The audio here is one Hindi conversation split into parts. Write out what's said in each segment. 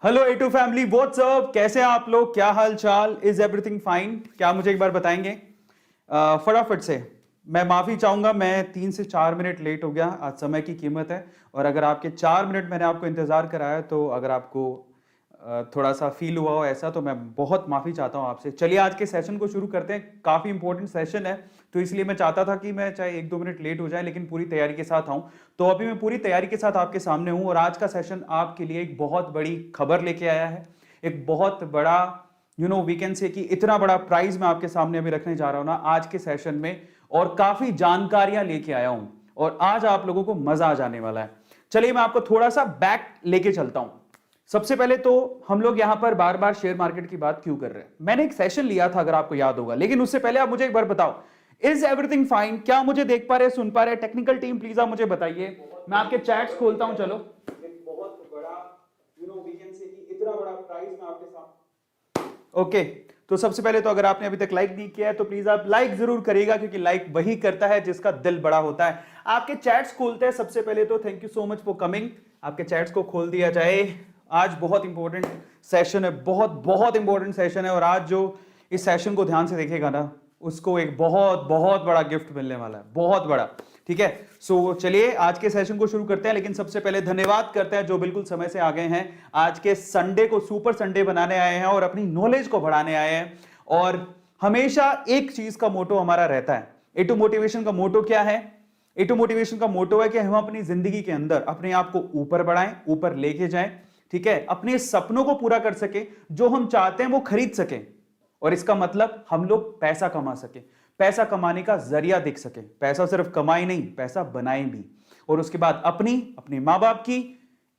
Hello A two family, what's up, कैसे हैं आप लोग? क्या हाल चाल? Is everything fine? क्या मुझे एक बार बताएंगे फटाफट से? मैं माफी चाहूंगा, मैं 3 से 4 मिनट लेट हो गया। आज समय की कीमत है, और अगर आपके 4 मिनट मैंने आपको इंतजार कराया तो अगर आपको थोड़ा सा फील हुआ हो ऐसा, तो मैं बहुत माफी चाहता हूं आपसे। चलिए आज के सेशन को शुरू करते हैं। काफी इंपॉर्टेंट सेशन है, तो इसलिए मैं चाहता था कि मैं चाहे 1-2 मिनट लेट हो जाए लेकिन पूरी तैयारी के साथ आऊं। तो अभी मैं पूरी तैयारी के साथ आपके सामने हूं, और आज का सेशन आपके लिए एक बहुत बड़ी खबर लेके आया है। एक बहुत बड़ा वी कैन से कि इतना बड़ा प्राइज मैं आपके सामने अभी रखने जा रहा हूं ना आज के सेशन में, और काफी जानकारियां लेके आया हूं, और आज आप लोगों को मजा आ जाने वाला है। चलिए मैं आपको थोड़ा सा बैक लेके चलता हूं। सबसे पहले तो हम लोग यहां पर बार बार शेयर मार्केट की बात क्यों कर रहे हैं? मैंने एक सेशन लिया था, अगर आपको याद होगा, लेकिन उससे पहले आप मुझे एक बार बताओ, इज एवरीथिंग फाइन? क्या मुझे देख पा रहे, सुन पा रहे? टेक्निकल टीम प्लीज आप मुझे बताइए। मैं आपके चैट्स खोलता हूं। चलो, एक बहुत बड़ा वी कैन से कि इतना बड़ा प्राइज मैं आपके साथ। ओके, तो सबसे पहले तो अगर आपने अभी तक लाइक नहीं किया है तो प्लीज आप लाइक जरूर करिएगा, क्योंकि लाइक वही करता है जिसका दिल बड़ा होता है। आपके चैट्स खोलते हैं सबसे पहले तो। Thank you so much for coming. आपके चैट्स को खोल दिया जाए। आज बहुत इंपॉर्टेंट सेशन है, बहुत बहुत इंपॉर्टेंट सेशन है, और आज जो इस सेशन को ध्यान से देखेगा ना, उसको एक बहुत बहुत बड़ा गिफ्ट मिलने वाला है, बहुत बड़ा। ठीक है, सो चलिए आज के सेशन को शुरू करते हैं। लेकिन सबसे पहले धन्यवाद करते हैं जो बिल्कुल समय से आ गए हैं। आज के संडे को सुपर संडे बनाने आए हैं और अपनी नॉलेज को बढ़ाने आए हैं। और हमेशा एक चीज का मोटो हमारा रहता है। ए टू मोटिवेशन का मोटो क्या है? ए टू मोटिवेशन का मोटो है कि हम अपनी जिंदगी के अंदर अपने आप को ऊपर बढ़ाएं, ऊपर लेके जाएं। ठीक है, अपने सपनों को पूरा कर सके, जो हम चाहते हैं वो खरीद सके, और इसका मतलब हम लोग पैसा कमा सके, पैसा कमाने का जरिया दिख सके। पैसा सिर्फ कमाए नहीं, पैसा बनाए भी, और उसके बाद अपने मां बाप की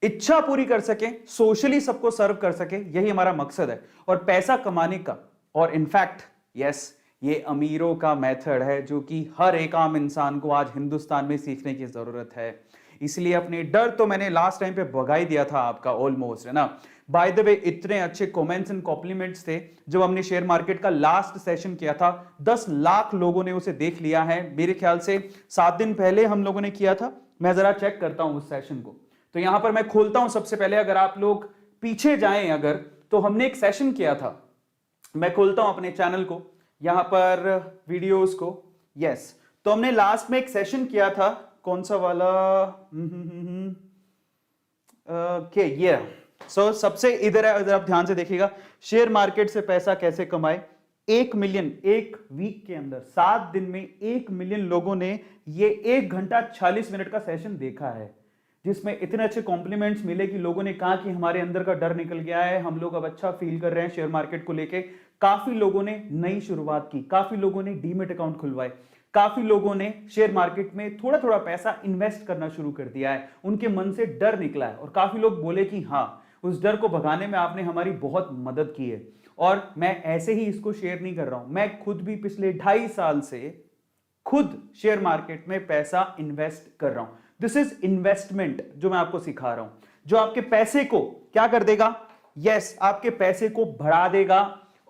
इच्छा पूरी कर सके, सोशली सबको सर्व कर सके। यही हमारा मकसद है, और पैसा कमाने का। और इनफैक्ट यस, ये अमीरों का मेथड है जो कि हर एक आम इंसान को आज हिंदुस्तान में सीखने की जरूरत है। इसलिए अपने डर तो मैंने लास्ट टाइम पे भगा ही दिया था आपका ऑलमोस्ट, है ना। बाय द वे, इतने अच्छे कमेंट्स एंड कॉम्प्लीमेंट्स थे जब हमने शेयर मार्केट का लास्ट सेशन किया था। 10 लाख लोगों ने उसे देख लिया है। मेरे ख्याल से 7 दिन पहले हम लोगों ने किया था। मैं जरा चेक करता हूं उस सेशन को। तो यहां पर मैं खोलता हूं सबसे पहले, अगर आप लोग पीछे जाएं अगर, तो हमने एक सेशन किया था। मैं खोलता हूं अपने चैनल को, यहां पर वीडियोस को। यस, तो हमने लास्ट में एक सेशन किया था। कौन सा वाला? ओके, ये सो सबसे इधर है, इधर आप ध्यान से देखिएगा। शेयर मार्केट से पैसा कैसे कमाए। 1 मिलियन एक वीक के अंदर, 7 दिन में 1 मिलियन लोगों ने ये 1 घंटा 40 मिनट का सेशन देखा है, जिसमें इतने अच्छे कॉम्प्लीमेंट्स मिले कि लोगों ने कहा कि हमारे अंदर का डर निकल गया है, हम लोग अब अच्छा फील कर रहे हैं शेयर मार्केट को लेके। काफी लोगों ने नई शुरुआत की, काफी लोगों ने डीमेट अकाउंट खुलवाए, काफी लोगों ने शेयर मार्केट में थोड़ा थोड़ा पैसा इन्वेस्ट करना शुरू कर दिया है। उनके मन से डर निकला है, और काफी लोग बोले कि हाँ, उस डर को भगाने में आपने हमारी बहुत मदद की है। और मैं ऐसे ही इसको शेयर नहीं कर रहा हूं, मैं खुद भी पिछले 2.5 साल से खुद शेयर मार्केट में पैसा इन्वेस्ट कर रहा हूं। दिस इज इन्वेस्टमेंट जो मैं आपको सिखा रहा हूं, जो आपके पैसे को क्या कर देगा? यस, आपके पैसे को बढ़ा देगा।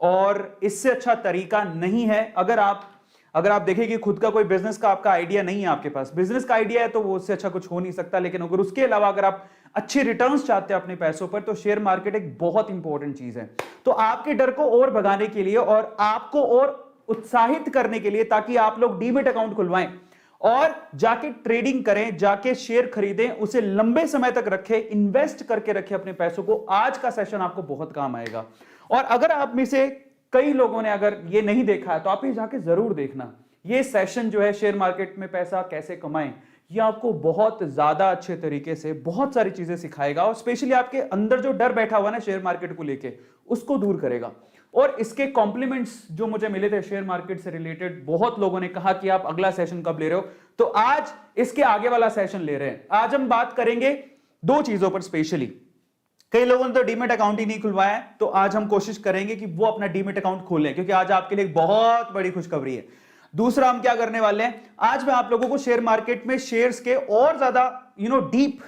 और इससे अच्छा तरीका नहीं है। अगर आप देखें कि खुद का कोई बिजनेस का आपका आइडिया नहीं है, आपके पास बिजनेस का आइडिया है, तो वो उससे अच्छा कुछ हो नहीं सकता। लेकिन अगर उसके अलावा अगर आप अच्छे रिटर्न्स चाहते हैं अपने पैसों पर, तो शेयर मार्केट एक बहुत इंपॉर्टेंट चीज है। तो आपके डर को और भगाने के लिए और आपको और उत्साहित करने के लिए, ताकि आप लोग डीमेट अकाउंट खुलवाएं और जाके ट्रेडिंग करें, जाके शेयर खरीदें, उसे लंबे समय तक रखें, इन्वेस्ट करके रखें अपने पैसों को, आज का सेशन आपको बहुत काम आएगा। और अगर आप में से कई लोगों ने अगर ये नहीं देखा है, तो आप ये जाके जरूर देखना। ये सेशन जो है शेयर मार्केट में पैसा कैसे कमाएं, ये आपको बहुत ज्यादा अच्छे तरीके से बहुत सारी चीजें सिखाएगा, और स्पेशली आपके अंदर जो डर बैठा हुआ ना शेयर मार्केट को लेके, उसको दूर करेगा। और इसके कॉम्प्लीमेंट्स जो मुझे मिले थे शेयर मार्केट से रिलेटेड, बहुत लोगों ने कहा कि आप अगला सेशन कब ले रहे हो, तो आज इसके आगे वाला सेशन ले रहे हैं। आज हम बात करेंगे 2 चीजों पर स्पेशली। कई लोगों ने तो डीमेट अकाउंट ही नहीं खुलवाया है, तो आज हम कोशिश करेंगे कि वो अपना डीमेट अकाउंट खोलें, क्योंकि आज आपके लिए एक बहुत बड़ी खुशखबरी है। दूसरा, हम क्या करने वाले हैं, आज मैं आप लोगों को शेयर मार्केट में शेयर्स के और ज्यादा डीप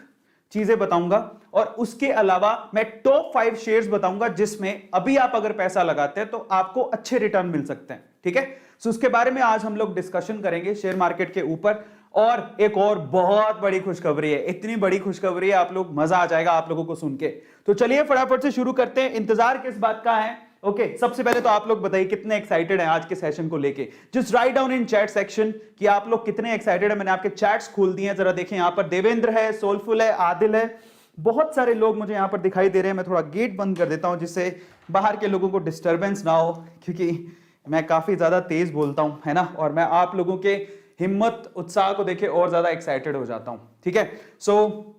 चीजें बताऊंगा, और उसके अलावा मैं टॉप 5 शेयर्स बताऊंगा जिसमें अभी आप अगर पैसा लगाते हैं तो आपको अच्छे रिटर्न मिल सकते हैं। ठीक है, सो उसके बारे में आज हम लोग डिस्कशन करेंगे शेयर मार्केट के ऊपर। और एक और बहुत बड़ी खुशखबरी है, इतनी बड़ी खुशखबरी है आप लोग, मजा आ जाएगा आप लोगों को सुन के। तो चलिए फटाफट से शुरू करते हैं। इंतजार किस बात का है? ओके, सबसे पहले तो आप लोग बताइए कितने एक्साइटेड हैं आज के सेशन को लेके। Just write down in chat section कि आप लोग कितने एक्साइटेड हैं। मैंने आपके चैट्स खोल दिए हैं, जरा देखें। यहां पर देवेंद्र है, सोलफुल है, आदिल है, बहुत सारे लोग मुझे यहां पर दिखाई दे रहे हैं। मैं थोड़ा गेट बंद कर देता हूं जिससे बाहर के लोगों को डिस्टर्बेंस ना हो, क्योंकि मैं काफी ज्यादा तेज बोलता हूं, है ना, और मैं आप लोगों के हिम्मत उत्साह को देखे और ज्यादा एक्साइटेड हो जाता हूं। ठीक है, सो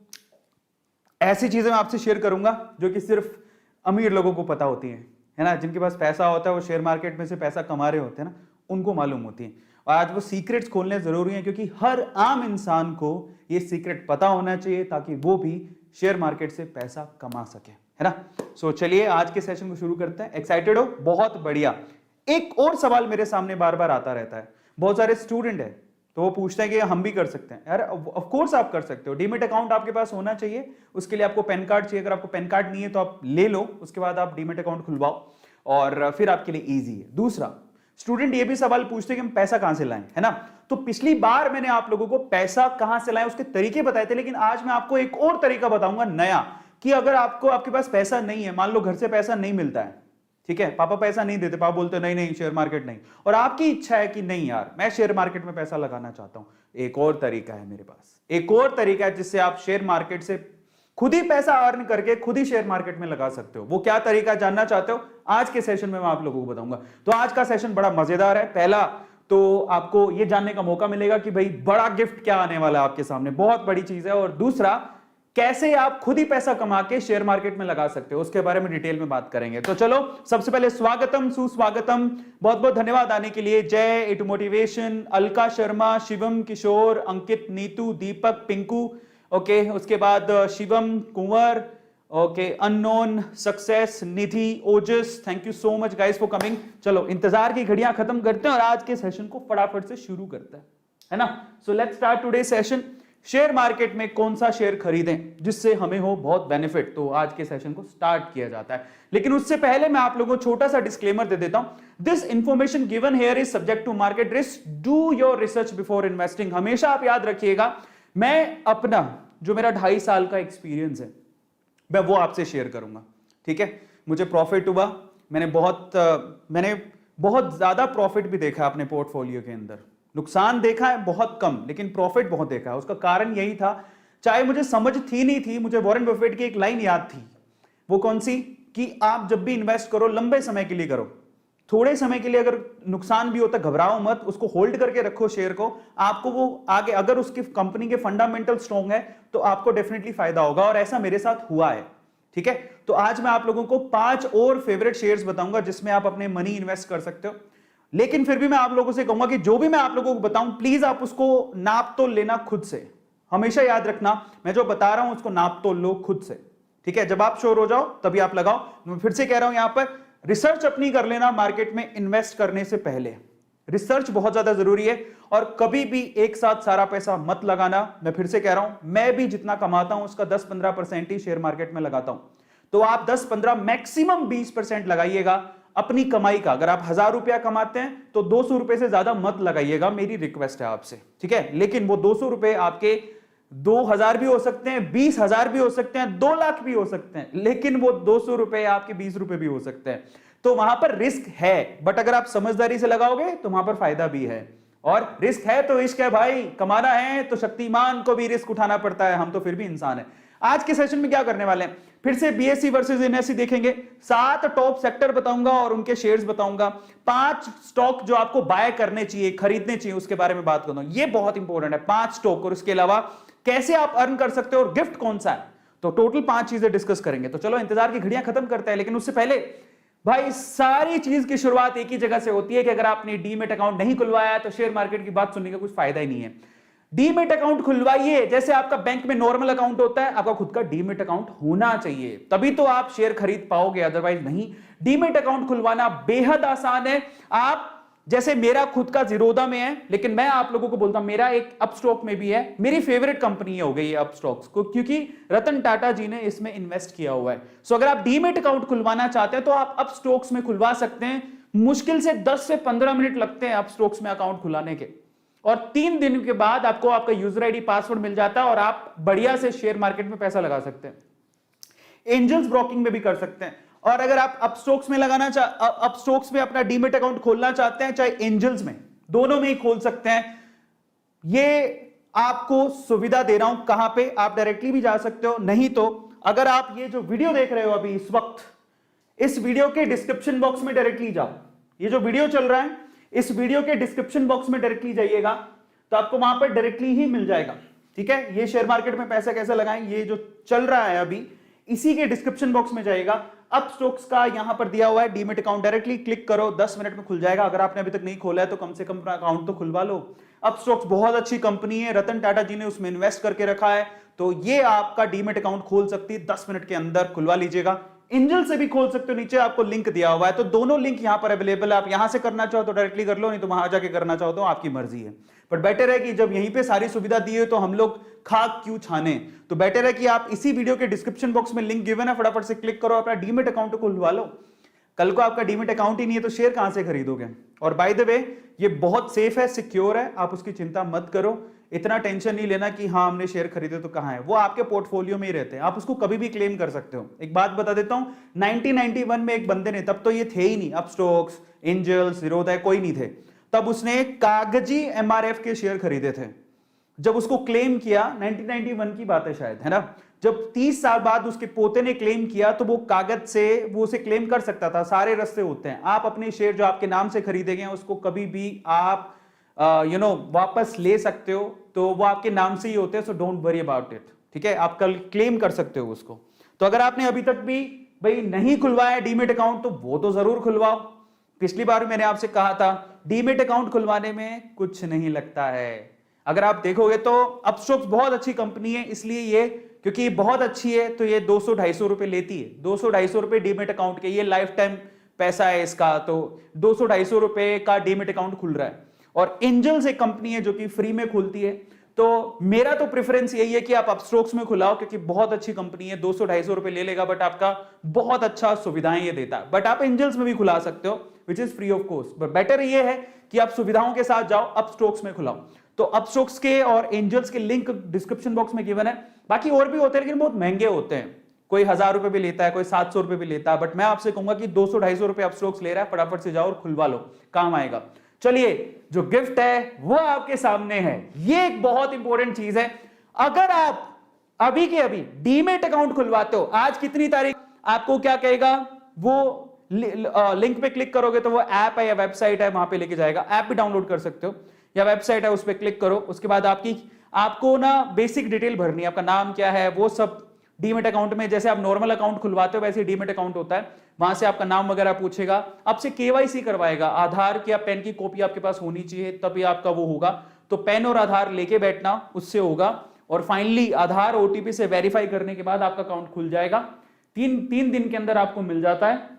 ऐसी चीजें मैं आपसे शेयर करूंगा जो कि सिर्फ अमीर लोगों को पता होती हैं, है ना, जिनके पास पैसा होता है, वो शेयर मार्केट में से पैसा कमा रहे होते हैं ना, उनको मालूम होती है। और आज वो सीक्रेट्स खोलने जरूरी हैं, क्योंकि हर आम इंसान को ये सीक्रेट पता होना चाहिए ताकि वो भी शेयर मार्केट से पैसा कमा सके, है ना। सो चलिए आज के सेशन को शुरू करते हैं। एक्साइटेड हो? बहुत बढ़िया। एक और सवाल मेरे सामने बार बार आता रहता है, बहुत सारे स्टूडेंट है तो वो पूछते हैं कि हम भी कर सकते हैं। यार ऑफ कोर्स आप कर सकते हो। डीमेट अकाउंट आपके पास होना चाहिए, उसके लिए आपको पैन कार्ड चाहिए। अगर आपको पैन कार्ड नहीं है तो आप ले लो, उसके बाद आप डीमेट अकाउंट खुलवाओ और फिर आपके लिए इजी है। दूसरा, स्टूडेंट ये भी सवाल पूछते हैं कि हम पैसा कहां से लाएं, है ना। तो पिछली बार मैंने आप लोगों को पैसा कहां से लाएं उसके तरीके बताए थे, लेकिन आज मैं आपको एक और तरीका बताऊंगा नया, कि अगर आपके पास पैसा नहीं है, मान लो घर से पैसा नहीं मिलता है, ठीक है, पापा पैसा नहीं देते, पापा बोलते नहीं नहीं शेयर मार्केट नहीं, और आपकी इच्छा है कि नहीं यार मैं शेयर मार्केट में पैसा लगाना चाहता हूं, एक और तरीका है मेरे पास, एक और तरीका है जिससे आप शेयर मार्केट से खुद ही पैसा अर्न करके खुद ही शेयर मार्केट में लगा सकते हो। वो क्या तरीका जानना चाहते हो? आज के सेशन में मैं आप लोगों को बताऊंगा। तो आज का सेशन बड़ा मजेदार है। पहला तो आपको ये जानने का मौका मिलेगा कि भाई बड़ा गिफ्ट क्या आने वाला है आपके सामने, बहुत बड़ी चीज है। और दूसरा, कैसे आप खुद ही पैसा कमा के शेयर मार्केट में लगा सकते हो, उसके बारे में डिटेल में बात करेंगे। तो चलो सबसे पहले स्वागतम सुस्वागतम, बहुत बहुत धन्यवाद आने के लिए। Jay, it motivation, Alka Sharma, Shivam Kishore, Ankit, Neetu, Deepak, Pinku, okay, उसके बाद Shivam Kunwar, okay, unknown, success, Nidhi, Ojas, thank you so much guys for coming. चलो इंतजार की घड़ियां खत्म करते हैं और आज के सेशन को फटाफट से शुरू करते हैं, है ना। So let's start today session. Share market में कौन सा शेयर खरीदें जिससे हमें हो बहुत बेनिफिट, तो आज के सेशन को स्टार्ट किया जाता है। लेकिन उससे पहले मैं आप लोगों को छोटा सा डिस्क्लेमर दे देता हूं। This information given here is subject to market risk, do your research before investing. हमेशा आप याद रखिएगा, मैं अपना जो मेरा 2.5 साल का एक्सपीरियंस है मैं वो आपसे शेयर करूंगा, ठीक है। मुझे प्रॉफिट हुआ, मैंने बहुत ज्यादा प्रॉफिट भी देखा अपने पोर्टफोलियो के अंदर, नुकसान देखा है बहुत कम, लेकिन प्रॉफिट बहुत देखा है। उसका कारण यही था, चाहे मुझे समझ थी नहीं थी, मुझे वॉरेन बफेट की एक लाइन याद थी। वो कौन सी? कि आप जब भी इन्वेस्ट करो लंबे समय के लिए करो, थोड़े समय के लिए अगर नुकसान भी होता घबराओ मत, उसको होल्ड करके रखो शेयर को, आपको वो आगे अगर उसकी कंपनी के फंडामेंटल स्ट्रॉन्ग है तो आपको डेफिनेटली फायदा होगा। और ऐसा मेरे साथ हुआ है, ठीक है। तो आज मैं आप लोगों को 5 और फेवरेट शेयर्स बताऊंगा जिसमें आप अपने मनी इन्वेस्ट कर सकते हो। लेकिन फिर भी मैं आप लोगों से कहूंगा कि जो भी मैं आप लोगों को बताऊं प्लीज आप उसको नाप तोल लेना खुद से। हमेशा याद रखना, मैं जो बता रहा हूं उसको नाप तोल लो खुद से, ठीक है। जब आप श्योर हो जाओ तभी आप लगाओ। मैं फिर से कह रहा हूं, यहां पर रिसर्च अपनी कर लेना मार्केट में इन्वेस्ट करने से पहले, रिसर्च बहुत ज्यादा जरूरी है। और कभी भी एक साथ सारा पैसा मत लगाना। मैं फिर से कह रहा हूं, मैं भी जितना कमाता हूं उसका 10-15% ही शेयर मार्केट में लगाता हूं। तो आप 10-15 मैक्सिमम 20% लगाइएगा अपनी कमाई का। अगर आप 1000 रुपया कमाते हैं तो 200 रुपए से ज्यादा मत लगाइएगा, मेरी रिक्वेस्ट है आपसे, ठीक है। लेकिन वो 200 रुपए आपके 2000 भी हो सकते हैं, 20,000 भी हो सकते हैं, 2 लाख भी हो सकते हैं, लेकिन वो 200 रुपए आपके 20 रुपए भी हो सकते हैं। तो वहां पर रिस्क है, बट अगर आप समझदारी से लगाओगे तो वहां पर फायदा भी है। और रिस्क है तो इश्क है भाई, कमाना है तो शक्तिमान को भी रिस्क उठाना पड़ता है, हम तो फिर भी इंसान है। आज के सेशन में क्या करने वाले हैं, फिर से बीएसई वर्सेस एनएसई देखेंगे, 7 टॉप सेक्टर बताऊंगा और उनके शेयर्स बताऊंगा, 5 स्टॉक जो आपको बाय करने चाहिए, खरीदने चाहिए, उसके बारे में बात करूंगा। ये बहुत इंपॉर्टेंट है, 5 स्टॉक, और इसके अलावा कैसे आप अर्न कर सकते हो और गिफ्ट कौन सा है। तो टोटल 5 चीजें डिस्कस करेंगे। तो चलो इंतजार की घड़ियां खत्म करते हैं, लेकिन उससे पहले भाई सारी चीज की शुरुआत एक ही जगह से होती है कि अगर आपने डीमेट अकाउंट नहीं खुलवाया तो शेयर मार्केट की बात सुनने का कुछ फायदा ही नहीं है। डीमेट अकाउंट खुलवाइए, जैसे आपका बैंक में नॉर्मल अकाउंट होता है, आपका खुद का डीमेट अकाउंट होना चाहिए, तभी तो आप शेयर खरीद पाओगे, अदरवाइज नहीं। डीमेट अकाउंट खुलवाना बेहद आसान है। आप जैसे मेरा खुद का जीरोधा में है, लेकिन मैं आप लोगों को बोलता हूं मेरा एक अपस्टॉक में भी है, मेरी फेवरेट कंपनी हो गई है अपस्टॉक्स को, क्योंकि रतन टाटा जी ने इसमें इन्वेस्ट किया हुआ है। सो अगर आप डीमेट अकाउंट खुलवाना चाहते हैं तो आप अपस्टॉक्स में खुलवा सकते हैं। मुश्किल से 10 से 15 मिनट लगते हैं अपस्टॉक्स में अकाउंट खुलाने के। और 3 दिन के बाद आपको आपका यूजर आईडी पासवर्ड मिल जाता है और आप बढ़िया से शेयर मार्केट में पैसा लगा सकते हैं। एंजल्स ब्रोकिंग में भी कर सकते हैं। और अगर आप अपस्टॉक्स में अपस्टॉक्स में अपना डीमेट अकाउंट खोलना चाहते हैं, चाहे एंजल्स में, दोनों में ही खोल सकते हैं। ये आपको सुविधा दे रहा हूं। कहां पे? आप डायरेक्टली भी जा सकते हो, नहीं तो अगर आप ये जो वीडियो देख रहे हो अभी इस वक्त, इस वीडियो के डिस्क्रिप्शन बॉक्स में डायरेक्टली जाओ। ये जो वीडियो चल रहा है, इस वीडियो के डिस्क्रिप्शन बॉक्स में डायरेक्टली जाइएगा तो आपको वहां पर डायरेक्टली ही मिल जाएगा। ठीक है, ये शेयर मार्केट में पैसा कैसे लगाएं, ये जो चल रहा है अभी, इसी के डिस्क्रिप्शन बॉक्स में जाइएगा। अपस्टॉक्स का यहां पर दिया हुआ है डीमेट अकाउंट, डायरेक्टली क्लिक करो, 10 मिनट में खुल जाएगा। अगर आपने अभी तक नहीं खोला है तो कम से कम अपना अकाउंट तो खुलवा लो। अपस्टॉक्स बहुत अच्छी कंपनी है, रतन टाटा जी ने उसमें इन्वेस्ट करके रखा है, तो ये आपका डीमेट अकाउंट खोल सकती है, 10 मिनट के अंदर खुलवा लीजिएगा। एंजल से भी खोल सकते हो, नीचे आपको लिंक दिया हुआ है, तो दोनों लिंक यहां पर अवेलेबल है। आप यहां से करना चाहो तो डायरेक्टली कर लो, नहीं तो वहां जाके करना चाहो तो आपकी मर्जी है। बट बेटर है कि जब यहीं पे सारी सुविधा दी है तो हम लोग खाक क्यों छाने, तो बेटर है कि आप इसी वीडियो के डिस्क्रिप्शन बॉक्स में लिंक गिवन है, फटाफट से क्लिक करो, अपना डीमेट अकाउंट खुलवा लो। कल को आपका डीमेट अकाउंट ही नहीं है तो शेयर कहां से खरीदोगे? और बाय द वे ये बहुत सेफ है, सिक्योर है, आप उसकी चिंता मत करो। इतना टेंशन नहीं लेना कि हाँ हमने शेयर खरीदे तो कहां है, वो आपके पोर्टफोलियो में ही रहते हैं, आप उसको कभी भी क्लेम कर सकते हो। एक बात बता देता हूं, 1991 में एक बंदे ने, तब तो ये थे ही नहीं अपस्टॉक्स, एंजल्स, जीरोधा कोई नहीं थे, तब उसने कागजी एमआरएफ के शेयर खरीदे थे। जब उसको क्लेम किया, 1991 की बात है शायद, है ना, जब 30 साल बाद उसके पोते ने क्लेम किया तो वो कागज से वो उसे क्लेम कर सकता था। सारे रास्ते होते हैं, आप अपने शेयर जो आपके नाम से खरीदे गए हैं उसको कभी भी आप वापस ले सकते हो, तो वो आपके नाम से ही होते हैं, so don't worry about it. ठीक है, आप कल क्लेम कर सकते हो उसको। तो अगर आपने अभी तक भी भाई नहीं खुलवाया डीमेट अकाउंट तो वो तो जरूर खुलवाओ। पिछली बार मैंने आपसे कहा था डीमेट अकाउंट खुलवाने में कुछ नहीं लगता है। अगर आप देखोगे तो अपस्टॉक्स बहुत अच्छी कंपनी है, इसलिए ये क्योंकि ये बहुत अच्छी है तो ये 200-250 रुपए लेती है। 200-250 रुपए डीमेट अकाउंट के, ये लाइफ टाइम पैसा है इसका, तो 200-250 रुपए का डीमेट अकाउंट खुल रहा है। और एंजल्स एक कंपनी है जो कि फ्री में खुलती है, तो मेरा तो प्रेफरेंस यही है कि आप अपस्टॉक्स में खुलाओ, क्योंकि बहुत अच्छी कंपनी है। 200-250 रुपए ले लेगा बट आपका बहुत अच्छा सुविधाएं ये देता है। बट आप एंजल्स में भी खुला सकते हो which is free of cost, but better ये है कि आप सुविधाओं के साथ जाओ, अपस्टॉक्स में खुलाओ। तो अपस्टॉक्स के और एंजल्स के लिंक डिस्क्रिप्शन बॉक्स में गिवन है। बाकी और भी होते हैं लेकिन बहुत महंगे होते हैं, कोई 1000 रुपए भी लेता है, कोई 700 रुपए भी लेता है, बट मैं आपसे कहूंगा कि 200-250 रुपए अपस्टॉक्स ले रहा है, फटाफट से जाओ और खुलवा लो, काम आएगा। चलिए, जो गिफ्ट है वो आपके सामने है। ये एक बहुत इंपॉर्टेंट चीज है। अगर आप अभी के अभी डीमेट अकाउंट खुलवाते हो, आज कितनी तारीख, आपको क्या कहेगा, वो लिंक पे क्लिक करोगे तो वो ऐप है या वेबसाइट है, वहां पे लेके जाएगा। ऐप भी डाउनलोड कर सकते हो या वेबसाइट है, उस पर क्लिक करो। उसके बाद आपको ना बेसिक डिटेल भरनी है, आपका नाम क्या है, वो सब डीमेट अकाउंट में, जैसे आप नॉर्मल अकाउंट खुलवाते हो वैसे डीमेट अकाउंट होता है, वहां से आपका नाम वगैरह पूछेगा, आपसे केवाईसी करवाएगा, आधार की या पेन की कॉपी आपके पास होनी चाहिए तभी आपका वो होगा। तो पेन और आधार लेके बैठना, उससे होगा। और फाइनली आधार ओटीपी से वेरीफाई करने के बाद आपका अकाउंट खुल जाएगा। तीन दिन के अंदर आपको मिल जाता है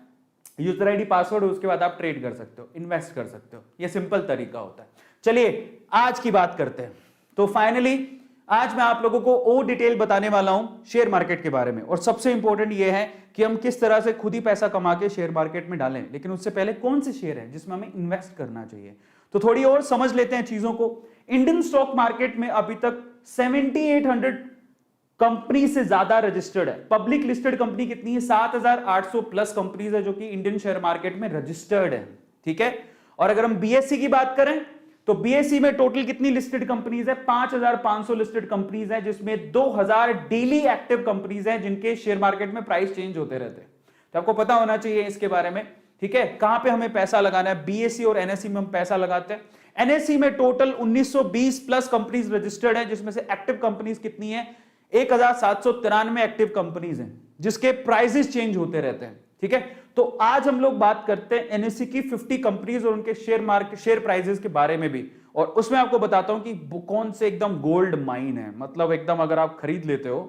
यूजर आईडी पासवर्ड, उसके बाद आप ट्रेड कर सकते हो, इन्वेस्ट कर सकते हो। ये सिंपल तरीका होता है। चलिए आज की बात करते हैं। तो फाइनली आज मैं आप लोगों को और डिटेल बताने वाला हूं शेयर मार्केट के बारे में, और सबसे इंपॉर्टेंट यह है कि हम किस तरह से खुद ही पैसा कमा के शेयर मार्केट में डालें। लेकिन उससे पहले कौन से शेयर हैं जिसमें हमें इन्वेस्ट करना चाहिए, तो थोड़ी और समझ लेते हैं चीजों को। इंडियन स्टॉक मार्केट में अभी तक 7800 कंपनी से ज्यादा रजिस्टर्ड है। पब्लिक लिस्टेड कंपनी कितनी है? 7800 प्लस कंपनीज है जो कि इंडियन शेयर मार्केट में रजिस्टर्ड है। ठीक है, और अगर हम बीएससी की बात करें तो बीएससी में टोटल कितनी लिस्टेड कंपनीज है? 5500 लिस्टेड कंपनीज है, जिसमें 2000 डेली एक्टिव कंपनीज हैं जिनके शेयर मार्केट में प्राइस चेंज होते रहते हैं। तो आपको पता होना चाहिए इसके बारे में। ठीक है, कहां पे हमें पैसा लगाना है? बीएससी और एनएससी में हम पैसा लगाते हैं। एनएससी में टोटल 1920 प्लस कंपनीज रजिस्टर्ड है, जिसमें से एक्टिव कंपनीज कितनी है? 1793 एक्टिव कंपनीज हैं जिसके प्राइसेस चेंज होते रहते हैं। ठीक है, तो आज हम लोग बात करते हैं एनएससी की 50 कंपनीज और उनके शेयर प्राइसेस के बारे में भी, और उसमें आपको बताता हूं कि कौन से एकदम गोल्ड माइन है। मतलब एकदम अगर आप खरीद लेते हो,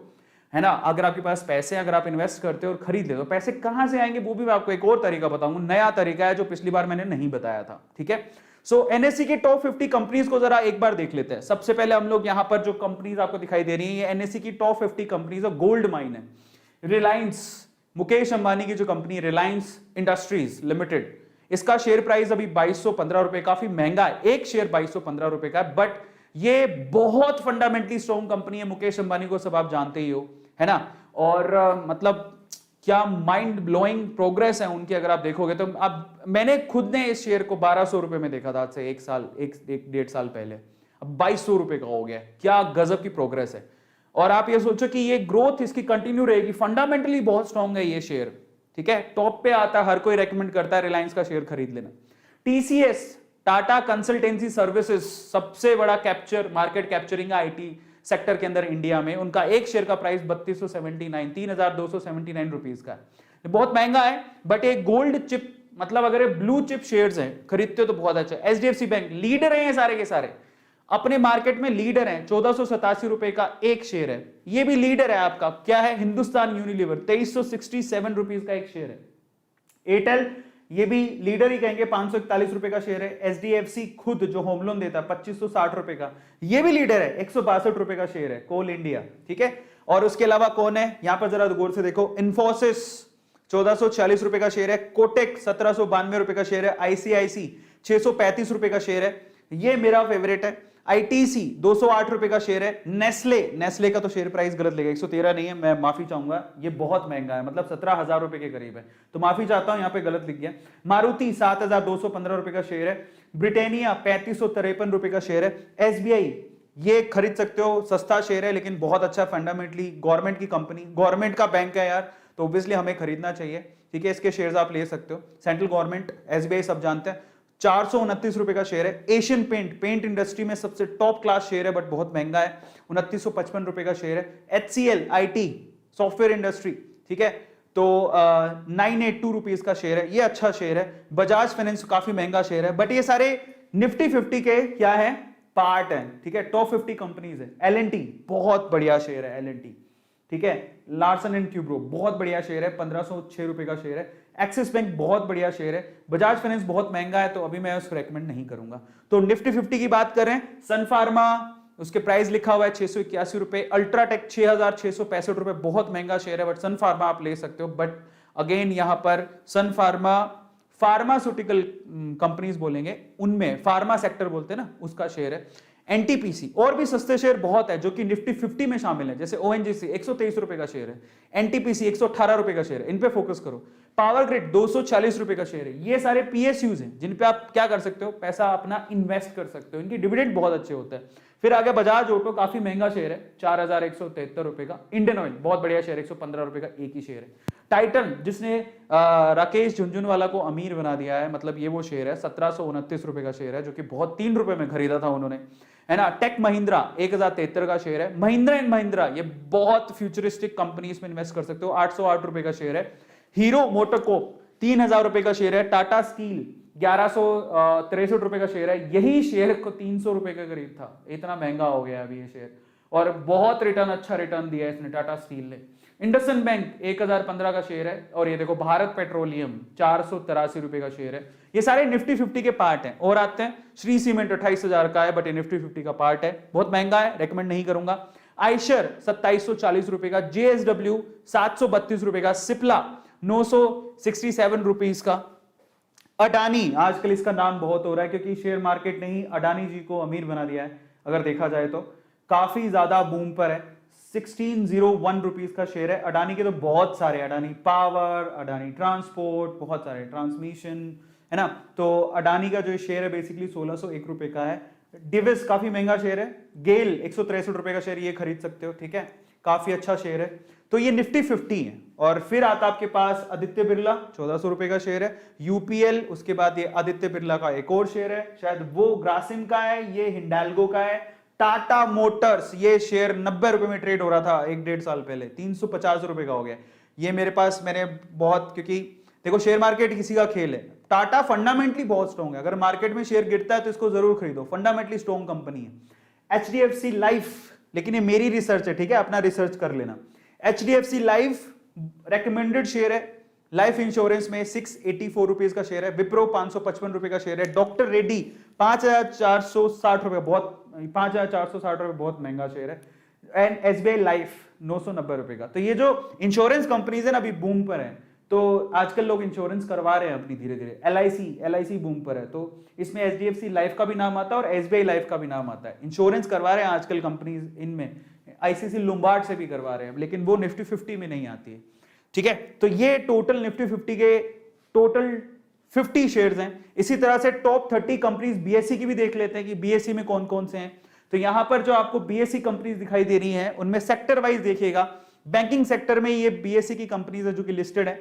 है ना, अगर आपके पास पैसे, अगर आप इन्वेस्ट करते हो और खरीद लेते हो, पैसे कहां से आएंगे वो भी मैं आपको एक और तरीका बताऊंगा। नया तरीका है जो पिछली बार मैंने नहीं बताया था। ठीक है, सो एनएससी के टॉप 50 कंपनीज को जरा एक बार देख लेते हैं। सबसे पहले हम लोग यहां पर जो कंपनीज आपको दिखाई दे रही है, ये एनएससी की टॉप 50 कंपनीज है, गोल्ड माइन है। रिलायंस, मुकेश अंबानी की जो कंपनी रिलायंस इंडस्ट्रीज लिमिटेड, इसका शेयर प्राइस अभी 2215 रुपए, काफी महंगा है, एक शेयर 2215 रुपए का है, बट ये बहुत फंडामेंटली स्ट्रॉन्ग कंपनी है। मुकेश अंबानी को सब आप जानते ही हो, है ना। और मतलब क्या माइंड ब्लोइंग प्रोग्रेस है उनकी, अगर आप देखोगे तो। अब मैंने खुद ने इस शेयर को 1200 रुपए में देखा था आज से एक डेढ़ साल पहले, अब 2200 रुपए का हो गया। क्या गजब की प्रोग्रेस है। और आप ये सोचो कि ये ग्रोथ इसकी कंटिन्यू रहेगी, फंडामेंटली बहुत स्ट्रॉन्ग है ये शेयर, ठीक है। टॉप पे आता है, हर कोई रेकमेंड करता है रिलायंस का शेयर खरीद लेना। टीसीएस, टाटा कंसल्टेंसी सर्विसेज, सबसे बड़ा capture, market capturing IT sector के अंदर इंडिया में, उनका एक शेयर का प्राइस 3279 रुपीस का है। बहुत महंगा है, बट एक गोल्ड चिप, मतलब अगर ब्लू चिप शेयर्स हैं, खरीदते हो तो बहुत अच्छा। एचडीएफसी बैंक लीडर है, सारे के सारे अपने मार्केट में लीडर हैं, 1487 रुपए का एक शेयर है। ये भी लीडर है आपका, क्या है, हिंदुस्तान यूनिलीवर, 2367 रुपीस का एक शेयर है। एयरटेल, ये भी लीडर ही कहेंगे, 541 रुपए का शेयर है। एचडीएफसी खुद जो होम लोन देता है 2560 रुपए का, ये भी लीडर है, 162 रुपए का शेयर है। कोल इंडिया, ठीक है। और उसके अलावा कौन है, यहां पर जरा गौर से देखो, इन्फोसिस 1446 रुपए का शेयर है। कोटेक 1792 रुपए का शेयर है। आईसीआईसी 635 रुपए का शेयर है, ये मेरा फेवरेट है। आईटीसी 208 रुपए का शेयर है। नेस्ले का तो शेयर प्राइस गलत लेगा, 113 नहीं है, मैं माफी चाहूंगा, ये बहुत महंगा है, मतलब 17,000 रुपए के करीब है, तो माफी चाहता हूं, यहां पे गलत लिख गया। मारुति 7,215 रुपए का शेयर है। ब्रिटेनिया 3553 रुपए का शेयर है। एसबीआई, ये खरीद सकते हो, सस्ता शेयर है लेकिन बहुत अच्छा, फंडामेंटली गवर्नमेंट की कंपनी, गवर्नमेंट का बैंक है यार, तो ऑब्वियसली हमें खरीदना चाहिए, ठीक है। इसके शेयर्स आप ले सकते हो, सेंट्रल गवर्नमेंट, एसबीआई सब जानते हैं। 429 रुपए का शेयर है। एशियन पेंट इंडस्ट्री में सबसे टॉप क्लास शेयर है, बट बहुत महंगा है, 2955 रुपए का शेयर है। एचसीएल आईटी, सॉफ्टवेयर इंडस्ट्री, ठीक है, तो 982 रुपीज का शेयर है, ये अच्छा शेयर है। बजाज फाइनेंस काफी महंगा शेयर है, बट ये सारे निफ्टी 50 के क्या है, पार्ट है, ठीक है, टॉप 50 कंपनीज है। एलएनटी बहुत बढ़िया शेयर है, एलएनटी, ठीक है। लार्सन एंड ट्यूब्रो बहुत बढ़िया शेयर है, 1506 रुपए का शेयर है। एक्सिस बैंक बहुत बढ़िया शेयर है। बजाज फाइनेंस बहुत महंगा है, तो अभी मैं उसको रेकमेंड नहीं करूंगा। तो निफ्टी 50 की बात करें, सन फार्मा, उसके प्राइस लिखा हुआ है 681 रुपए। अल्ट्राटेक 6665 रुपए, बहुत महंगा शेयर है, बट सन फार्मा आप ले सकते हो। बट अगेन यहां पर सन फार्मा, फार्मास्यूटिकल कंपनीज बोलेंगे, उनमें फार्मा सेक्टर बोलते हैं ना, उसका शेयर है। एनटीपीसी, और भी सस्ते शेयर बहुत है जो कि निफ्टी 50 में शामिल है, जैसे ओएनजीसी 123 रुपए का शेयर है। एनटीपीसी 118 रुपए का शेयर है, इन पे फोकस करो। पावर ग्रिड 240 रुपए का शेयर है। ये सारे पीएसयूज हैं जिन पे आप क्या कर सकते हो, पैसा अपना इन्वेस्ट कर सकते हो, इनकी डिविडेंड बहुत अच्छे होते हैं। फिर आगे बजाज ऑटो, काफी महंगा शेयर है, 4173 रुपए का। इंडियन ऑयल बहुत बढ़िया शेयर, 115 रुपए का एक ही शेयर है। टाइटन, जिसने राकेश झुनझुनवाला को अमीर बना दिया है, मतलब ये वो शेयर है, 1729 रुपए का शेयर है, जो कि बहुत 3 रुपए में खरीदा था उन्होंने, है ना। टेक महिंद्रा 1073 का शेयर है। महिंद्रा एंड महिंद्रा, ये बहुत फ्यूचरिस्टिक कंपनी, इसमें इन्वेस्ट कर सकते हो, 808 रुपए का शेयर है। हीरो मोटोकॉर्प 3000 रुपए का शेयर है। टाटा स्टील 1163 रुपए का शेयर है। यही शेयर को 300 रुपए के करीब था, इतना महंगा हो गया अभी ये शेयर, और बहुत रिटर्न, अच्छा रिटर्न दिया है इसने, टाटा स्टील ने। इंडसइंड बैंक 1015 का शेयर है। और ये देखो भारत पेट्रोलियम 483 रुपए का शेयर है। ये सारे निफ्टी 50 के पार्ट हैं। और आते हैं, श्री सीमेंट 28,000 का है, बट ये निफ्टी 50 का पार्ट है, बहुत महंगा है, रेकमेंड नहीं करूंगा। आइशर 2740 रुपए का। जेएसडब्ल्यू 732 रुपए का। सिप्ला 967 रुपीस का। अडानी, आजकल इसका नाम बहुत हो रहा है क्योंकि शेयर मार्केट ने ही अडानी जी को अमीर बना दिया है, अगर देखा जाए तो काफी ज्यादा बूम पर है। 1601 रुपीस का शेयर है। अडानी के तो बहुत सारे, अडानी पावर, अडानी ट्रांसपोर्ट, बहुत सारे, ट्रांसमिशन, है ना। तो अडानी का जो शेयर है बेसिकली 1601 रुपए का है। डिविस काफी महंगा शेयर है। गेल 163 रुपए का शेयर, ये खरीद सकते हो, ठीक है, काफी अच्छा शेयर है। तो ये निफ्टी 50 है। और फिर आता आपके पास आदित्य बिरला, 1400 रुपए का शेयर है। यूपीएल, उसके बाद ये आदित्य बिरला का एक और शेयर है, शायद वो ग्रासिम का है, ये हिंडाल्गो का है। टाटा मोटर्स, ये शेयर 90 रुपए में ट्रेड हो रहा था एक डेढ़ साल पहले, 350 रुपए का हो गया। ये मेरे पास, मैंने बहुत, क्योंकि देखो शेयर मार्केट किसी का खेल है। टाटा फंडामेंटली बहुत स्ट्रॉन्ग है, अगर मार्केट में शेयर गिरता है तो इसको जरूर खरीदो, फंडामेंटली स्ट्रॉन्ग कंपनी है। एचडीएफसी लाइफ, लेकिन ये मेरी रिसर्च है, ठीक है, अपना रिसर्च कर लेना। एचडीएफसी लाइफ रेकमेंडेड शेयर है। लाइफ इंश्योरेंस में 684 रुपीज का शेयर है। विप्रो 555 रुपए का शेयर है। डॉक्टर रेड्डी 5460 रुपए, बहुत 5460 रुपए, बहुत महंगा शेयर है। एंड एसबीआई लाइफ 990 रुपए का। तो ये जो इंश्योरेंस कंपनीज है ना, अभी बूम पर है, तो आजकल लोग इंश्योरेंस करवा रहे हैं अपनी धीरे धीरे। एल आई सी बूम पर है, तो इसमें एचडीएफसी लाइफ का भी नाम आता है और एसबीआई लाइफ का भी नाम आता है। इंश्योरेंस करवा रहे हैं आजकल कंपनीज, इनमें आईसीसी लुम्बार्ड से भी करवा रहे हैं, लेकिन वो निफ्टी 50 में नहीं आती है। ठीक है, तो ये टोटल निफ्टी 50 के टोटल 50 शेयर्स हैं। इसी तरह से टॉप 30 कंपनीज बीएसई की भी देख लेते हैं कि बीएसई में कौन कौन से हैं। तो यहां पर जो आपको बीएसई कंपनीज दिखाई दे रही हैं उनमें सेक्टर वाइज देखिएगा, बैंकिंग सेक्टर में ये बीएसई की कंपनीज है जो कि लिस्टेड है,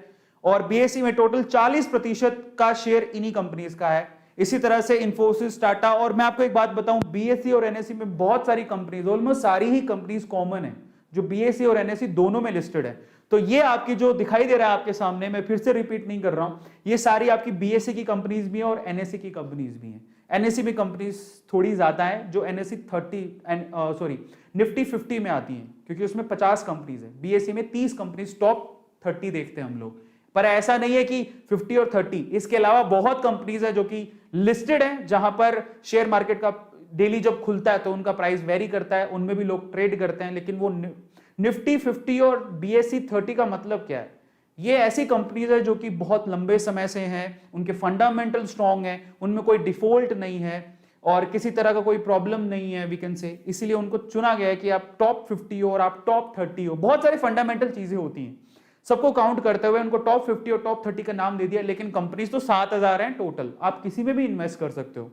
और बीएसई में टोटल 40% का शेयर इन्हीं कंपनीज का है। इसी तरह से इंफोसिस, टाटा, और मैं आपको एक बात बताऊं, बीएसई और एनएसई में बहुत सारी कंपनीज, ऑलमोस्ट सारी ही कंपनीज कॉमन है जो बीएसई और एनएसई दोनों में लिस्टेड है। तो ये आपकी जो दिखाई दे रहा है आपके सामने, मैं फिर से रिपीट नहीं कर रहा हूं, ये सारी आपकी बीएसई की कंपनीज भी है और एनएसई की कंपनीज भी हैं। एनएसई में कंपनीज थोड़ी ज्यादा है जो एनएसई 30 निफ्टी 50 में आती हैं, क्योंकि उसमें 50 कंपनीज है। बीएसई में 30 कंपनीज टॉप 30 देखते हैं हम लोग, पर ऐसा नहीं है कि 50 और 30, इसके अलावा बहुत कंपनीज है जो कि लिस्टेड है, जहां पर शेयर मार्केट का डेली जब खुलता है तो उनका प्राइस वेरी करता है, उनमें भी लोग ट्रेड करते हैं। लेकिन वो निफ्टी 50 और बीएसई 30 का मतलब क्या है? ये ऐसी कंपनीज है जो कि बहुत लंबे समय से हैं, उनके फंडामेंटल स्ट्रांग हैं, उनमें कोई डिफॉल्ट नहीं है और किसी तरह का कोई प्रॉब्लम नहीं है वीकेंड से, इसीलिए उनको चुना गया है कि आप टॉप 50 हो और आप टॉप 30 हो। बहुत सारी फंडामेंटल चीजें होती हैं, सबको काउंट करते हुए उनको टॉप 50 और टॉप 30 का नाम दे दिया। लेकिन कंपनीज तो 7000 हैं टोटल, आप किसी में भी इन्वेस्ट कर सकते हो,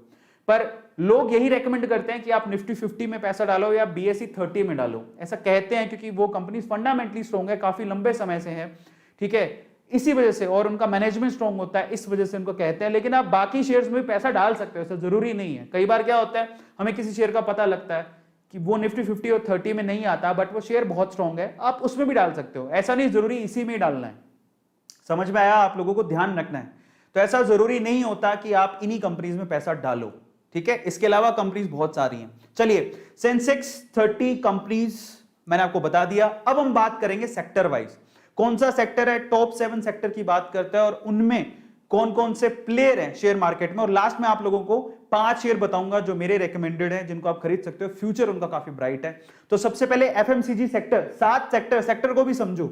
पर लोग यही रेकमेंड करते हैं कि आप निफ्टी 50 में पैसा डालो या बीएसई 30 में डालो। ऐसा कहते हैं क्योंकि वो कंपनीज फंडामेंटली स्ट्रांग है, काफी लंबे समय से है, ठीक है, इसी वजह से, और उनका मैनेजमेंट स्ट्रांग होता है, इस वजह से उनको कहते हैं। लेकिन आप बाकी शेयर्स में भी पैसा डाल सकते हो, ऐसा जरूरी नहीं है। कई बार क्या होता है, हमें किसी शेयर का पता लगता है कि वो निफ्टी 50 और 30 में नहीं आता, बट वो शेयर बहुत स्ट्रांग है, आप उसमें भी डाल सकते हो। ऐसा नहीं जरूरी इसी में ही डालना है। समझ में आया? आप लोगों को ध्यान रखना है। तो ऐसा जरूरी नहीं होता कि आप इन्हीं कंपनीज में पैसा डालो, ठीक है। इसके अलावा कंपनीज बहुत सारी हैं। चलिए, सेंसेक्स 30 कंपनीज मैंने आपको बता दिया। अब हम बात करेंगे सेक्टर वाइज, कौन सा सेक्टर है, टॉप 7 सेक्टर की बात करते हैं और उनमें कौन कौन से प्लेयर हैं शेयर मार्केट में। और लास्ट में आप लोगों को 5 शेयर बताऊंगा जो मेरे रेकमेंडेड हैं, जिनको आप खरीद सकते हो, फ्यूचर उनका काफी ब्राइट है। तो सबसे पहले एफएमसीजी सेक्टर, 7 सेक्टर को भी समझो,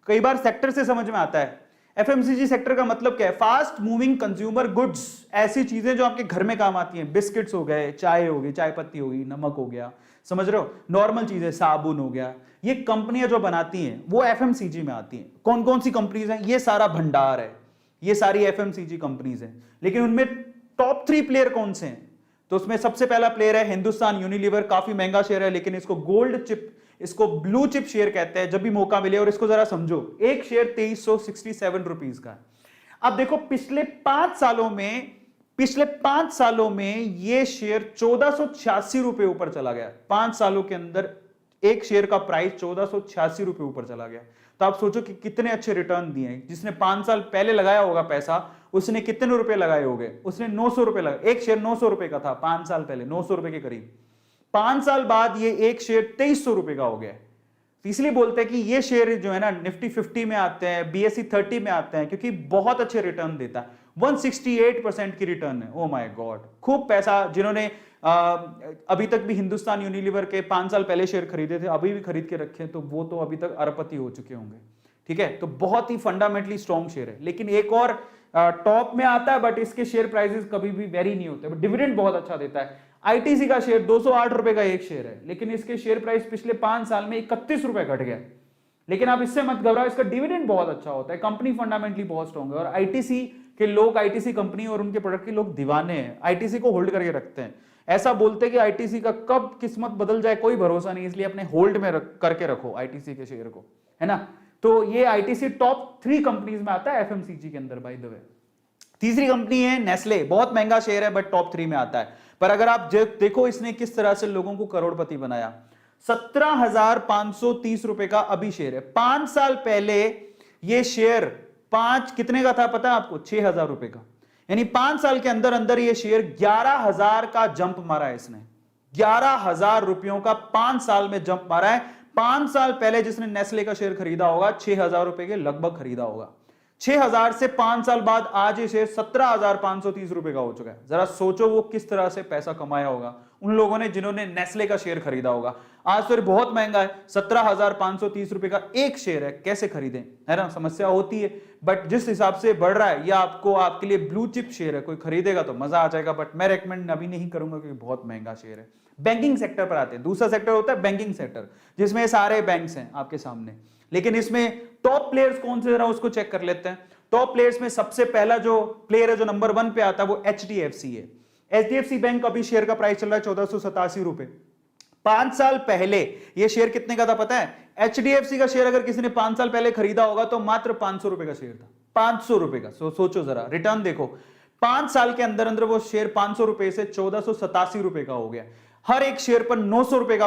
कई बार सेक्टर से समझ में आता है। एफएमसीजी सेक्टर का मतलब क्या है? फास्ट मूविंग कंज्यूमर गुड्स, ऐसी चीजें जो आपके घर में काम आती हैं, बिस्किट्स हो गए, चाय हो गई, चाय पत्ती हो गई, नमक हो गया, समझ रहे हो, नॉर्मल चीजें, साबुन हो गया, ये कंपनियां जो बनाती हैं वो एफएमसीजी में आती हैं। कौन कौन सी कंपनीज हैं? ये सारा भंडार है, ये सारी एफएमसीजी कंपनीज हैं। लेकिन उनमें टॉप 3 प्लेयर कौन से हैं? तो उसमें सबसे पहला प्लेयर है हिंदुस्तान यूनिलीवर, काफी महंगा शेयर है, लेकिन इसको गोल्ड चिप, इसको ब्लू चिप शेयर कहते हैं जब भी मौका मिले। और इसको जरा समझो, एक शेयर 2367 रुपीज का है। अब देखो, पिछले 5 सालों में ये शेयर 1486 रुपए ऊपर चला गया। 5 सालों के अंदर एक शेयर का प्राइस 1486 रुपए ऊपर चला गया। तो आप सोचो कि कितने अच्छे रिटर्न दिए हैं। जिसने 5 साल पहले लगाया होगा पैसा, उसने कितने रुपए लगाए होंगे? उसने 900 रुपए लगाए। एक शेयर 900 रुपए का था 5 साल पहले, 900 रुपए के करीब। 5 साल बाद ये एक शेयर 2300 रुपए का हो गया। तो इसलिए बोलते हैं कि ये शेयर जो है ना, निफ्टी 50 में आते हैं, बीएसई 30 में आते हैं, क्योंकि बहुत अच्छे रिटर्न देता है। 168% की रिटर्न है। ओ माय गॉड, खूब पैसा। जिन्होंने अभी तक भी हिंदुस्तान यूनिलीवर के 5 साल पहले शेयर खरीदे थे, अभी भी खरीद के रखे, तो वो तो अभी तक अरबपति हो चुके होंगे, ठीक है। तो बहुत ही फंडामेंटली स्ट्रॉन्ग शेयर है। लेकिन एक और टॉप में आता है, बट इसके शेयर प्राइसेस कभी भी वेरी नहीं होते, बट डिविडेंड बहुत अच्छा देता है। आईटीसी का शेयर 208 रुपए का एक शेयर है, लेकिन इसके शेयर प्राइस पिछले 5 साल में 31 रुपए घट गया। लेकिन आप इससे मत घबराओ, इसका डिविडेंड बहुत अच्छा होता है, कंपनी फंडामेंटली बहुत स्ट्रॉन्ग है। और आईटीसी के लोग, आईटीसी कंपनी और उनके प्रोडक्ट के लोग दीवाने हैं, आईटीसी को होल्ड करके रखते हैं। ऐसा बोलते हैं कि आईटीसी का कब किस्मत बदल जाए कोई भरोसा नहीं, इसलिए अपने होल्ड में करके रखो आईटीसी के शेयर को, है ना। तो ये आईटीसी टॉप 3 कंपनीज में आता है एफएमसीजी के अंदर, बाय द वे। तीसरी कंपनी है नेस्ले, बहुत महंगा शेयर है बट टॉप 3 में आता है। पर अगर आप देखो इसने किस तरह से लोगों को करोड़पति बनाया। 17,530 रुपए का अभी शेयर है। 5 साल पहले ये शेयर कितने का था पता है आपको? 6,000 रुपए का। यानी 5 साल के अंदर अंदर ये शेयर 11,000 का जंप मारा है इसने। 11,000 रुपयों का 5 साल में जंप मारा है। 5 साल पहले जिसने नेस्ले का शेयर खरीदा होगा 6,000 रुपए के लगभग खरीदा होगा। 6,000 से 5 साल बाद आज ये शेयर 17,530 रुपए का हो चुका है। जरा सोचो वो किस तरह से पैसा कमाया होगा उन लोगों ने जिन्होंने नेस्ले का शेयर खरीदा होगा। आज तो बहुत महंगा है, 17,530 रुपए का एक शेयर है, कैसे खरीदें, है ना, समस्या होती है। बट जिस हिसाब से बढ़ रहा है, या आपको आपके लिए ब्लू चिप शेयर है, कोई खरीदेगा तो मजा आ जाएगा, बट मैं रेकमेंड अभी नहीं करूंगा क्योंकि बहुत महंगा शेयर है। बैंकिंग सेक्टर पर आते हैं, दूसरा सेक्टर होता है बैंकिंग सेक्टर, जिसमें सारे बैंक्स हैं आपके सामने। लेकिन इसमें टॉप प्लेयर्स कौन से, जरा उसको चेक कर लेते हैं। टॉप प्लेयर्स में सबसे पहला जो प्लेयर है, जो नंबर 1 पे आता है, वो HDFC है। HDFC बैंक का भी शेयर का प्राइस चल रहा है 1487 रुपए। 5 साल पहले ये शेयर कितने का था पता है? HDFC का शेयर अगर किसी ने 5 साल पहले खरीदा होगा तो मात्र 500 रुपए का शेयर था, 500 रुपए का। सोचो जरा, रिटर्न देखो, 5 साल के अंदर अंदर वो शेयर 500 रुपए से 1487 रुपए का हो गया। हर एक शेयर पर 900 रुपए का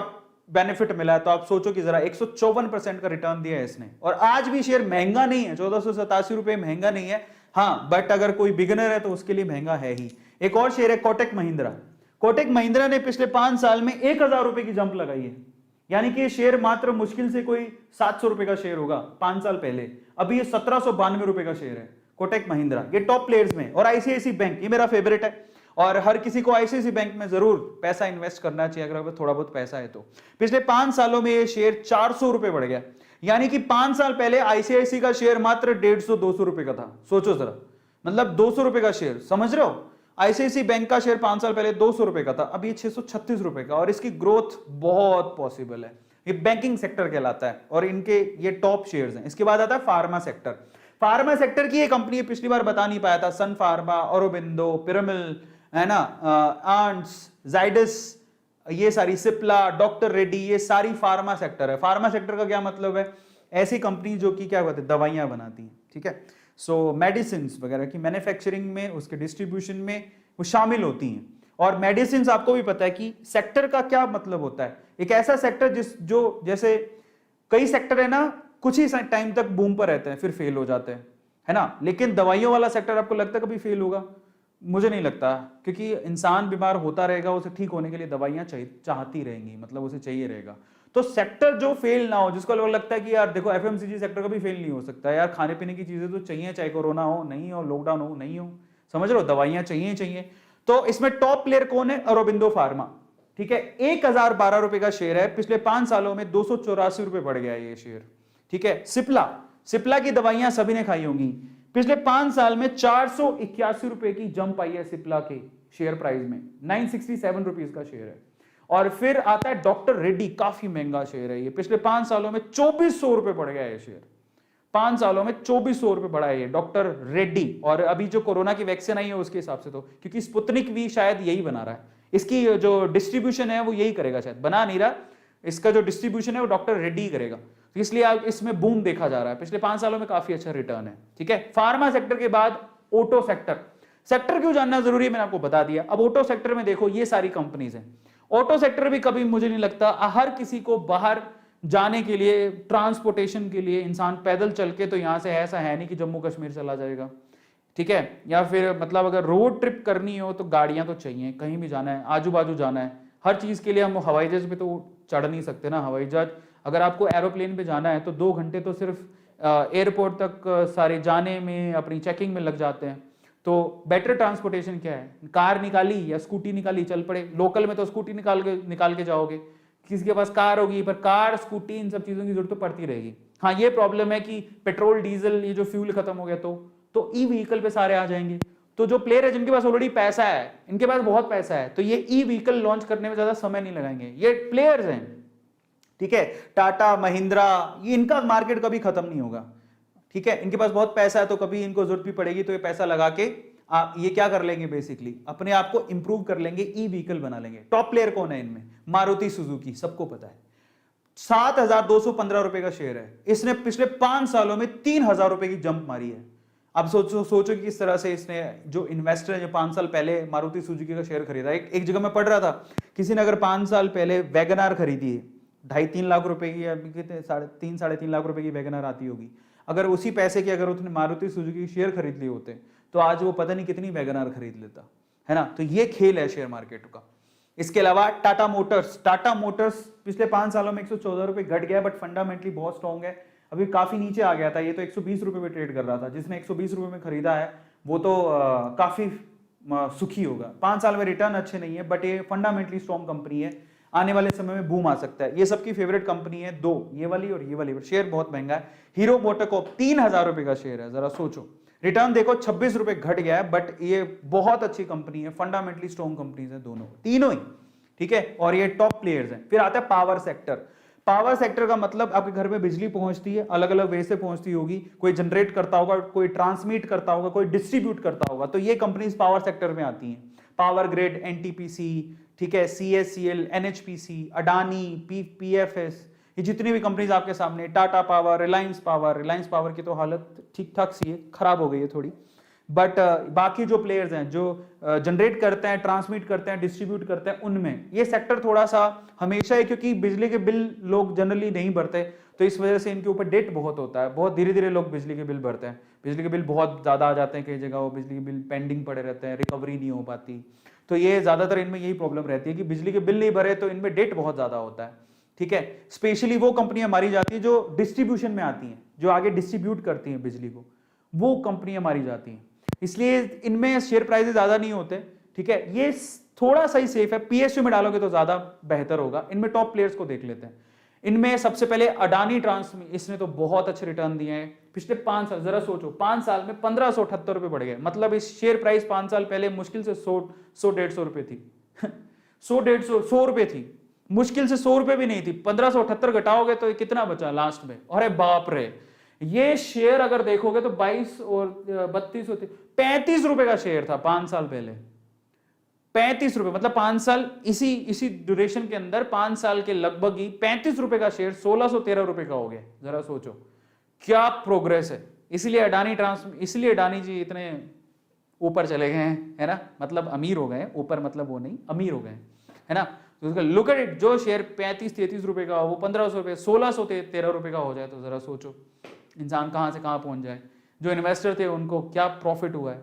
बेनिफिट मिला है। तो आप सोचो कि जरा 154% का रिटर्न दिया है इसने। और आज भी शेयर महंगा नहीं है, 1487 रुपए महंगा नहीं है, हाँ, बट अगर कोई बिगिनर है तो उसके लिए महंगा है ही। एक और शेयर है कोटक महिंद्रा। कोटक महिंद्रा ने पिछले 5 साल में 1000 रुपए की जंप लगाई है, यानी कि शेयर मात्र मुश्किल से कोई 700 रुपए का शेयर होगा 5 साल पहले, अभी ये 1792 रुपए का शेयर है कोटक महिंद्रा। ये टॉप प्लेयर्स में। और ICICI बैंक, ये मेरा फेवरेट है, और हर किसी को ICICI बैंक में जरूर पैसा इन्वेस्ट करना चाहिए अगर थोड़ा बहुत पैसा है तो। पिछले 5 सालों में ये शेयर 400 रुपए बढ़ गया, यानी कि 5 साल पहले ICICI का शेयर मात्र 150-200 रुपए का था। सोचो जरा, मतलब 200 रुपए का शेयर, समझ रहे हो? ICICI बैंक का शेयर 5 साल पहले 200 रुपए का था, अब ये 636 रुपए का, और इसकी ग्रोथ बहुत पॉसिबल है। ये बैंकिंग सेक्टर कहलाता है और इनके ये टॉप शेयर्स हैं। इसके बाद आता है फार्मा सेक्टर। फार्मा सेक्टर की ये कंपनी पिछली बार बता नहीं पाया था, सन फार्मा, औरोबिंदो, पिरामिल, है ना, आंट्स, जाइडस, ये सारी, सिप्ला, डॉक्टर रेड्डी, ये सारी फार्मा सेक्टर है। फार्मा सेक्टर का क्या मतलब है? ऐसी कंपनी जो कि क्या कहते हैं, दवाइयां बनाती हैं, ठीक है। सो मेडिसिन वगैरह की मैन्युफैक्चरिंग में, उसके डिस्ट्रीब्यूशन में वो शामिल होती हैं। और मेडिसिन आपको भी पता है कि सेक्टर का क्या मतलब होता है, एक ऐसा सेक्टर जो जैसे कई सेक्टर है ना, कुछ ही टाइम तक बूम पर रहते हैं फिर फेल हो जाते हैं, है ना। लेकिन दवाइयों वाला सेक्टर आपको लगता है कभी फेल होगा? मुझे नहीं लगता, क्योंकि इंसान बीमार होता रहेगा, उसे ठीक होने के लिए दवाइयां चाहती रहेंगी, मतलब उसे चाहिए रहेगा। तो सेक्टर जो फेल ना हो, जिसको लगता है कि यार देखो FMCG सेक्टर का भी फेल नहीं हो सकता यार, खाने पीने की चीजें तो चाहिए, चाहे कोरोना हो नहीं हो, लॉकडाउन हो नहीं हो, समझ रहे हो, दवाइयां चाहिए। तो इसमें टॉप प्लेयर कौन है? औरोबिंदो फार्मा, ठीक है। 1012 रुपए का शेयर है, पिछले 5 सालों में 284 रुपए बढ़ गया ये शेयर, ठीक है। सिप्ला की दवाइयां सभी ने खाई होंगी, पिछले 5 साल में 481 रुपए की जंप आई है सिप्ला के शेयर प्राइस में, 967 रुपीज का शेयर है। और फिर आता है डॉक्टर रेड्डी, काफी महंगा शेयर है ये, पिछले 5 सालों में 2400 रुपए बढ़ गया है शेयर, 5 सालों में 2400 रुपए बढ़ा है ये डॉक्टर रेड्डी। और अभी जो कोरोना की वैक्सीन आई है उसके हिसाब से तो, क्योंकि स्पुतनिक भी शायद यही बना रहा है, इसकी जो डिस्ट्रीब्यूशन है वो यही करेगा, शायद बना नहीं रहा, इसका जो डिस्ट्रीब्यूशन है वो डॉक्टर रेड्डी करेगा, तो इसलिए आप इसमें बूम देखा जा रहा है। पिछले 5 सालों में काफी अच्छा रिटर्न है, ठीक है। फार्मा सेक्टर के बाद ऑटो सेक्टर क्यों जानना जरूरी है मैंने आपको बता दिया। अब ऑटो सेक्टर में देखो ये सारी कंपनीज हैं। ऑटो सेक्टर भी कभी मुझे नहीं लगता, हर किसी को बाहर जाने के लिए, ट्रांसपोर्टेशन के लिए, इंसान पैदल चल के तो यहां से ऐसा है नहीं कि जम्मू कश्मीर चला जाएगा, ठीक है। या फिर मतलब अगर रोड ट्रिप करनी हो तो गाड़ियां तो चाहिए, कहीं भी जाना है, आजू बाजू जाना है, हर चीज के लिए हम हवाई जहाज पे तो चढ़ नहीं सकते ना। हवाई जहाज अगर आपको एरोप्लेन पे जाना है तो 2 घंटे तो सिर्फ एयरपोर्ट तक सारे जाने में, अपनी चेकिंग में लग जाते हैं। तो बेटर ट्रांसपोर्टेशन क्या है? कार निकाली या स्कूटी निकाली, चल पड़े। लोकल में तो स्कूटी निकाल के जाओगे, किसी के पास कार होगी, पर कार, स्कूटी, इन सब चीजों की जरूरत तो पड़ती रहेगी। हाँ, ये प्रॉब्लम है कि पेट्रोल डीजल ये जो फ्यूल खत्म हो गया तो ई व्हीकल पे सारे आ जाएंगे। तो जो प्लेयर है जिनके पास ऑलरेडी पैसा है, इनके पास बहुत पैसा है, तो ये ई व्हीकल लॉन्च करने में ज्यादा समय नहीं लगाएंगे। ये प्लेयर्स हैं, ठीक है, टाटा, महिंद्रा, ये इनका मार्केट कभी खत्म नहीं होगा, ठीक है। इनके पास बहुत पैसा है तो कभी इनको जरूरत भी पड़ेगी तो ये पैसा लगा के आप ये क्या कर लेंगे, बेसिकली अपने आप को इंप्रूव कर लेंगे, ई व्हीकल बना लेंगे। टॉप प्लेयर कौन है इनमें? मारुति सुजुकी, सबको पता है, 7,215 रुपए का शेयर है। इसने पिछले 5 सालों में 3,000 रुपए की जंप मारी है। अब सोचो कि किस तरह से इसने, जो इन्वेस्टर है जो 5 साल पहले मारुति सुजुकी का शेयर खरीदा, एक जगह मैं पढ़ रहा था, किसी ने अगर 5 साल पहले वैगनार खरीदी है 2.5-3 लाख रुपए की, अभी कितने 3-3.5 लाख रुपए की वैगनार आती होगी, अगर उसी पैसे की अगर उसने मारुति सुजुकी शेयर खरीद लिए होते तो आज वो पता नहीं कितनी वैगनार खरीद लेता, है ना। तो ये खेल है शेयर मार्केट का। इसके अलावा टाटा मोटर्स पिछले 5 सालों में 114 रुपए घट गया, बट फंडामेंटली बहुत स्ट्रॉन्ग है, अभी काफी नीचे आ गया था। ये तो 120 रुपए में ट्रेड कर रहा था, जिसने 120 रुपए में खरीदा है वो तो काफी सुखी होगा। 5 साल में रिटर्न अच्छे नहीं है, बट ये फंडामेंटली स्ट्रॉन्ग कंपनी है, आने वाले समय में बूम आ सकता है। ये सबकी फेवरेट कंपनी है दो, ये वाली और ये वाली। शेयर बहुत महंगा है। हीरो मोटोकॉर्प 3000 रुपए का शेयर है, जरा सोचो। रिटर्न देखो 26 रुपए घट गया है, बट ये बहुत अच्छी कंपनी है, फंडामेंटली स्ट्रॉन्ग कंपनीज है दोनों, तीनों ही, ठीक है। और ये टॉप प्लेयर्स हैं। फिर आता है पावर सेक्टर। पावर सेक्टर का मतलब आपके घर में बिजली पहुंचती है, अलग अलग वे से पहुंचती होगी, कोई जनरेट करता होगा, कोई ट्रांसमिट करता होगा, कोई डिस्ट्रीब्यूट करता होगा, तो ये कंपनीज पावर सेक्टर में आती हैं। पावर ग्रिड, एनटीपीसी, ठीक है, सीएससीएल, एनएचपीसी, अडानी, पीएफएस, ये जितनी भी कंपनीज आपके सामने, टाटा पावर, रिलायंस पावर की तो हालत ठीक ठाक सी है, खराब हो गई है थोड़ी, बट बाकी जो प्लेयर्स हैं जो जनरेट करते हैं, ट्रांसमिट करते हैं, डिस्ट्रीब्यूट करते हैं, उनमें ये सेक्टर थोड़ा सा हमेशा है, क्योंकि बिजली के बिल लोग जनरली नहीं भरते, तो इस वजह से इनके ऊपर डेट बहुत होता है, बहुत धीरे धीरे लोग बिजली के बिल भरते हैं, बिजली के बिल बहुत ज्यादा आ जाते हैं, कई जगह वो बिजली के बिल पेंडिंग पड़े रहते हैं, रिकवरी नहीं हो पाती, तो ये ज्यादातर इनमें यही प्रॉब्लम रहती है कि बिजली के बिल नहीं भरे तो इनमें डेट बहुत ज्यादा होता है, ठीक है। स्पेशली वो कंपनियां मारी जाती है जो डिस्ट्रीब्यूशन में आती हैं, जो आगे डिस्ट्रीब्यूट करती हैं बिजली को, वो कंपनियां मारी जाती हैं, इसलिए इनमें शेयर प्राइसेस ज्यादा नहीं होते, ठीक है। ये थोड़ा सा ही सेफ है, पीएसयू में डालोगे तो ज्यादा बेहतर होगा। इनमें टॉप प्लेयर्स को देख लेते हैं। इनमें सबसे पहले अडानी ट्रांसमिशन, इसने तो बहुत अच्छे रिटर्न दिए हैं पिछले 5 साल, जरा सोचो 5 साल में 1578 रुपए बढ़ गए, मतलब इस शेयर प्राइस 5 साल पहले मुश्किल से 100-150 रुपए थी 100-150 रुपए थी, मुश्किल से 100 रुपए भी नहीं थी। 1578 घटाओगे तो कितना बचा लास्ट में, अरे बाप रे, ये शेयर अगर देखोगे तो 22 और 32 होते, 35 रुपए का शेयर था 5 साल पहले, 35 रुपए, मतलब 5 साल इसी ड्यूरेशन के अंदर 5 साल के लगभग ही 35 रुपए का शेयर 1613 रुपए का हो गया, जरा सोचो क्या प्रोग्रेस है। इसलिए अडानी जी इतने ऊपर चले गए हैं, है ना, मतलब अमीर हो गए, ऊपर मतलब वो नहीं, अमीर हो गए, है ना। तो लुक एट इट, जो शेयर 35-33 रुपए का हो वो 1500 रुपए 1613 रुपए का हो जाए, तो जरा सोचो इंसान कहां से कहां पहुंच जाए। जो इन्वेस्टर थे उनको क्या प्रॉफिट हुआ है।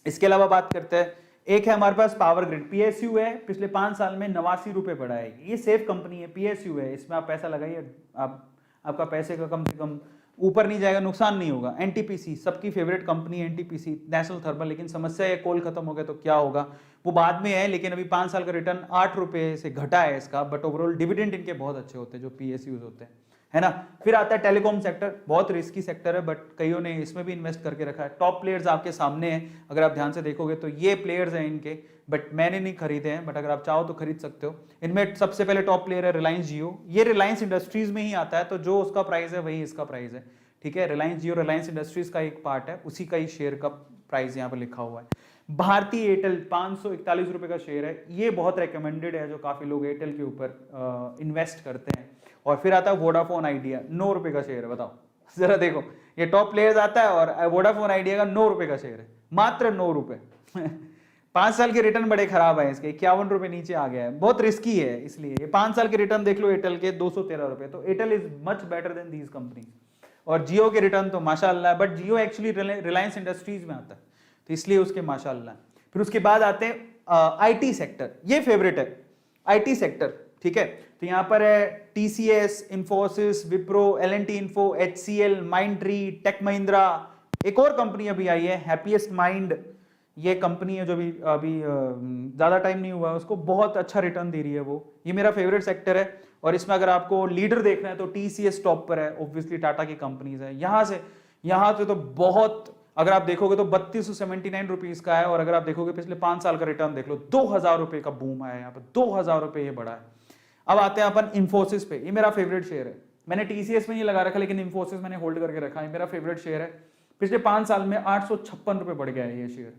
इसके अलावा बात करते हैं, एक है हमारे पास पावर ग्रिड, पीएसयू है, पिछले 5 साल में 89 रुपए बढ़ा है, ये सेफ कंपनी है, पीएसयू है, इसमें आप पैसा लगाइए, आपका पैसे का कम से कम ऊपर नहीं जाएगा, नुकसान नहीं होगा। एनटीपीसी सबकी फेवरेट कंपनी है, एनटीपीसी नेशनल थर्मल, लेकिन समस्या है कोल खत्म हो गया तो क्या होगा, वो बाद में है, लेकिन अभी 5 साल का रिटर्न 8 रुपए से घटा है इसका, बट ओवरऑल डिविडेंड इनके बहुत अच्छे होते हैं जो पीएसयूज होते हैं, है ना। फिर आता है टेलीकॉम सेक्टर, बहुत रिस्की सेक्टर है, बट कईयों ने इसमें भी इन्वेस्ट करके रखा है। टॉप प्लेयर्स आपके सामने हैं, अगर आप ध्यान से देखोगे तो ये प्लेयर्स हैं इनके, बट मैंने नहीं खरीदे हैं, बट अगर आप चाहो तो खरीद सकते हो। इनमें सबसे पहले टॉप प्लेयर है रिलायंस जियो, ये रिलायंस इंडस्ट्रीज में ही आता है, तो जो उसका प्राइस है वही इसका प्राइस है, ठीक है। रिलायंस जियो रिलायंस इंडस्ट्रीज का एक पार्ट है, उसी का ही शेयर का प्राइस यहाँ पर लिखा हुआ है। भारतीय एयरटेल 541 रुपए का शेयर है, ये बहुत रिकमेंडेड है, जो काफी लोग एयरटेल के ऊपर इन्वेस्ट करते हैं। और फिर आता है वोडाफोन आइडिया, 9 रुपए का शेयर है, बताओ जरा देखो, ये टॉप प्लेयर्स आता है और वोडाफोन आइडिया का 9 रुपए का शेयर है, मात्र 9 रुपए 5 साल के रिटर्न बड़े खराब है इसके, 51 रुपए नीचे आ गया है, बहुत रिस्की है, इसलिए ये 5 साल के रिटर्न देख लो एयरटेल के 213 रुपए, तो Airtel is much better than these company. और जियो के रिटर्न तो माशाअल्लाह, but Jio actually Reliance industries में आता है, तो इसलिए उसके माशाअल्लाह। फिर उसके बाद आते हैं आईटी सेक्टर, ये फेवरेट है आईटी सेक्टर, ठीक है। तो यहां पर है टीसीएस, इंफोसिस, विप्रो, एल&टी इन्फो, एचसीएल, माइंडट्री, टेक महिंद्रा, एक और कंपनी अभी आई है हैप्पीएस्ट माइंड, ये कंपनी है जो अभी ज्यादा टाइम नहीं हुआ उसको, बहुत अच्छा रिटर्न दे रही है वो, ये मेरा फेवरेट सेक्टर है। और इसमें अगर आपको लीडर देखना है तो टीसीएस टॉप पर है, ऑब्वियसली टाटा की कंपनीज है। यहाँ से तो बहुत, अगर आप देखोगे तो 3279 रुपीज का है, और अगर आप देखोगे पिछले 5 साल का रिटर्न देख लो, 2000 रुपए का बूम आया यहाँ पर, 2000 रुपए ये बढ़ा है। अब आते हैं अपन इंफोसिस पे, ये मेरा फेवरेट शेयर है, मैंने टीसीएस में नहीं लगा रखा, लेकिन इंफोसिस मैंने होल्ड करके रखा है, मेरा फेवरेट शेयर है। पिछले 5 साल में 856 रुपए बढ़ गया है ये शेयर,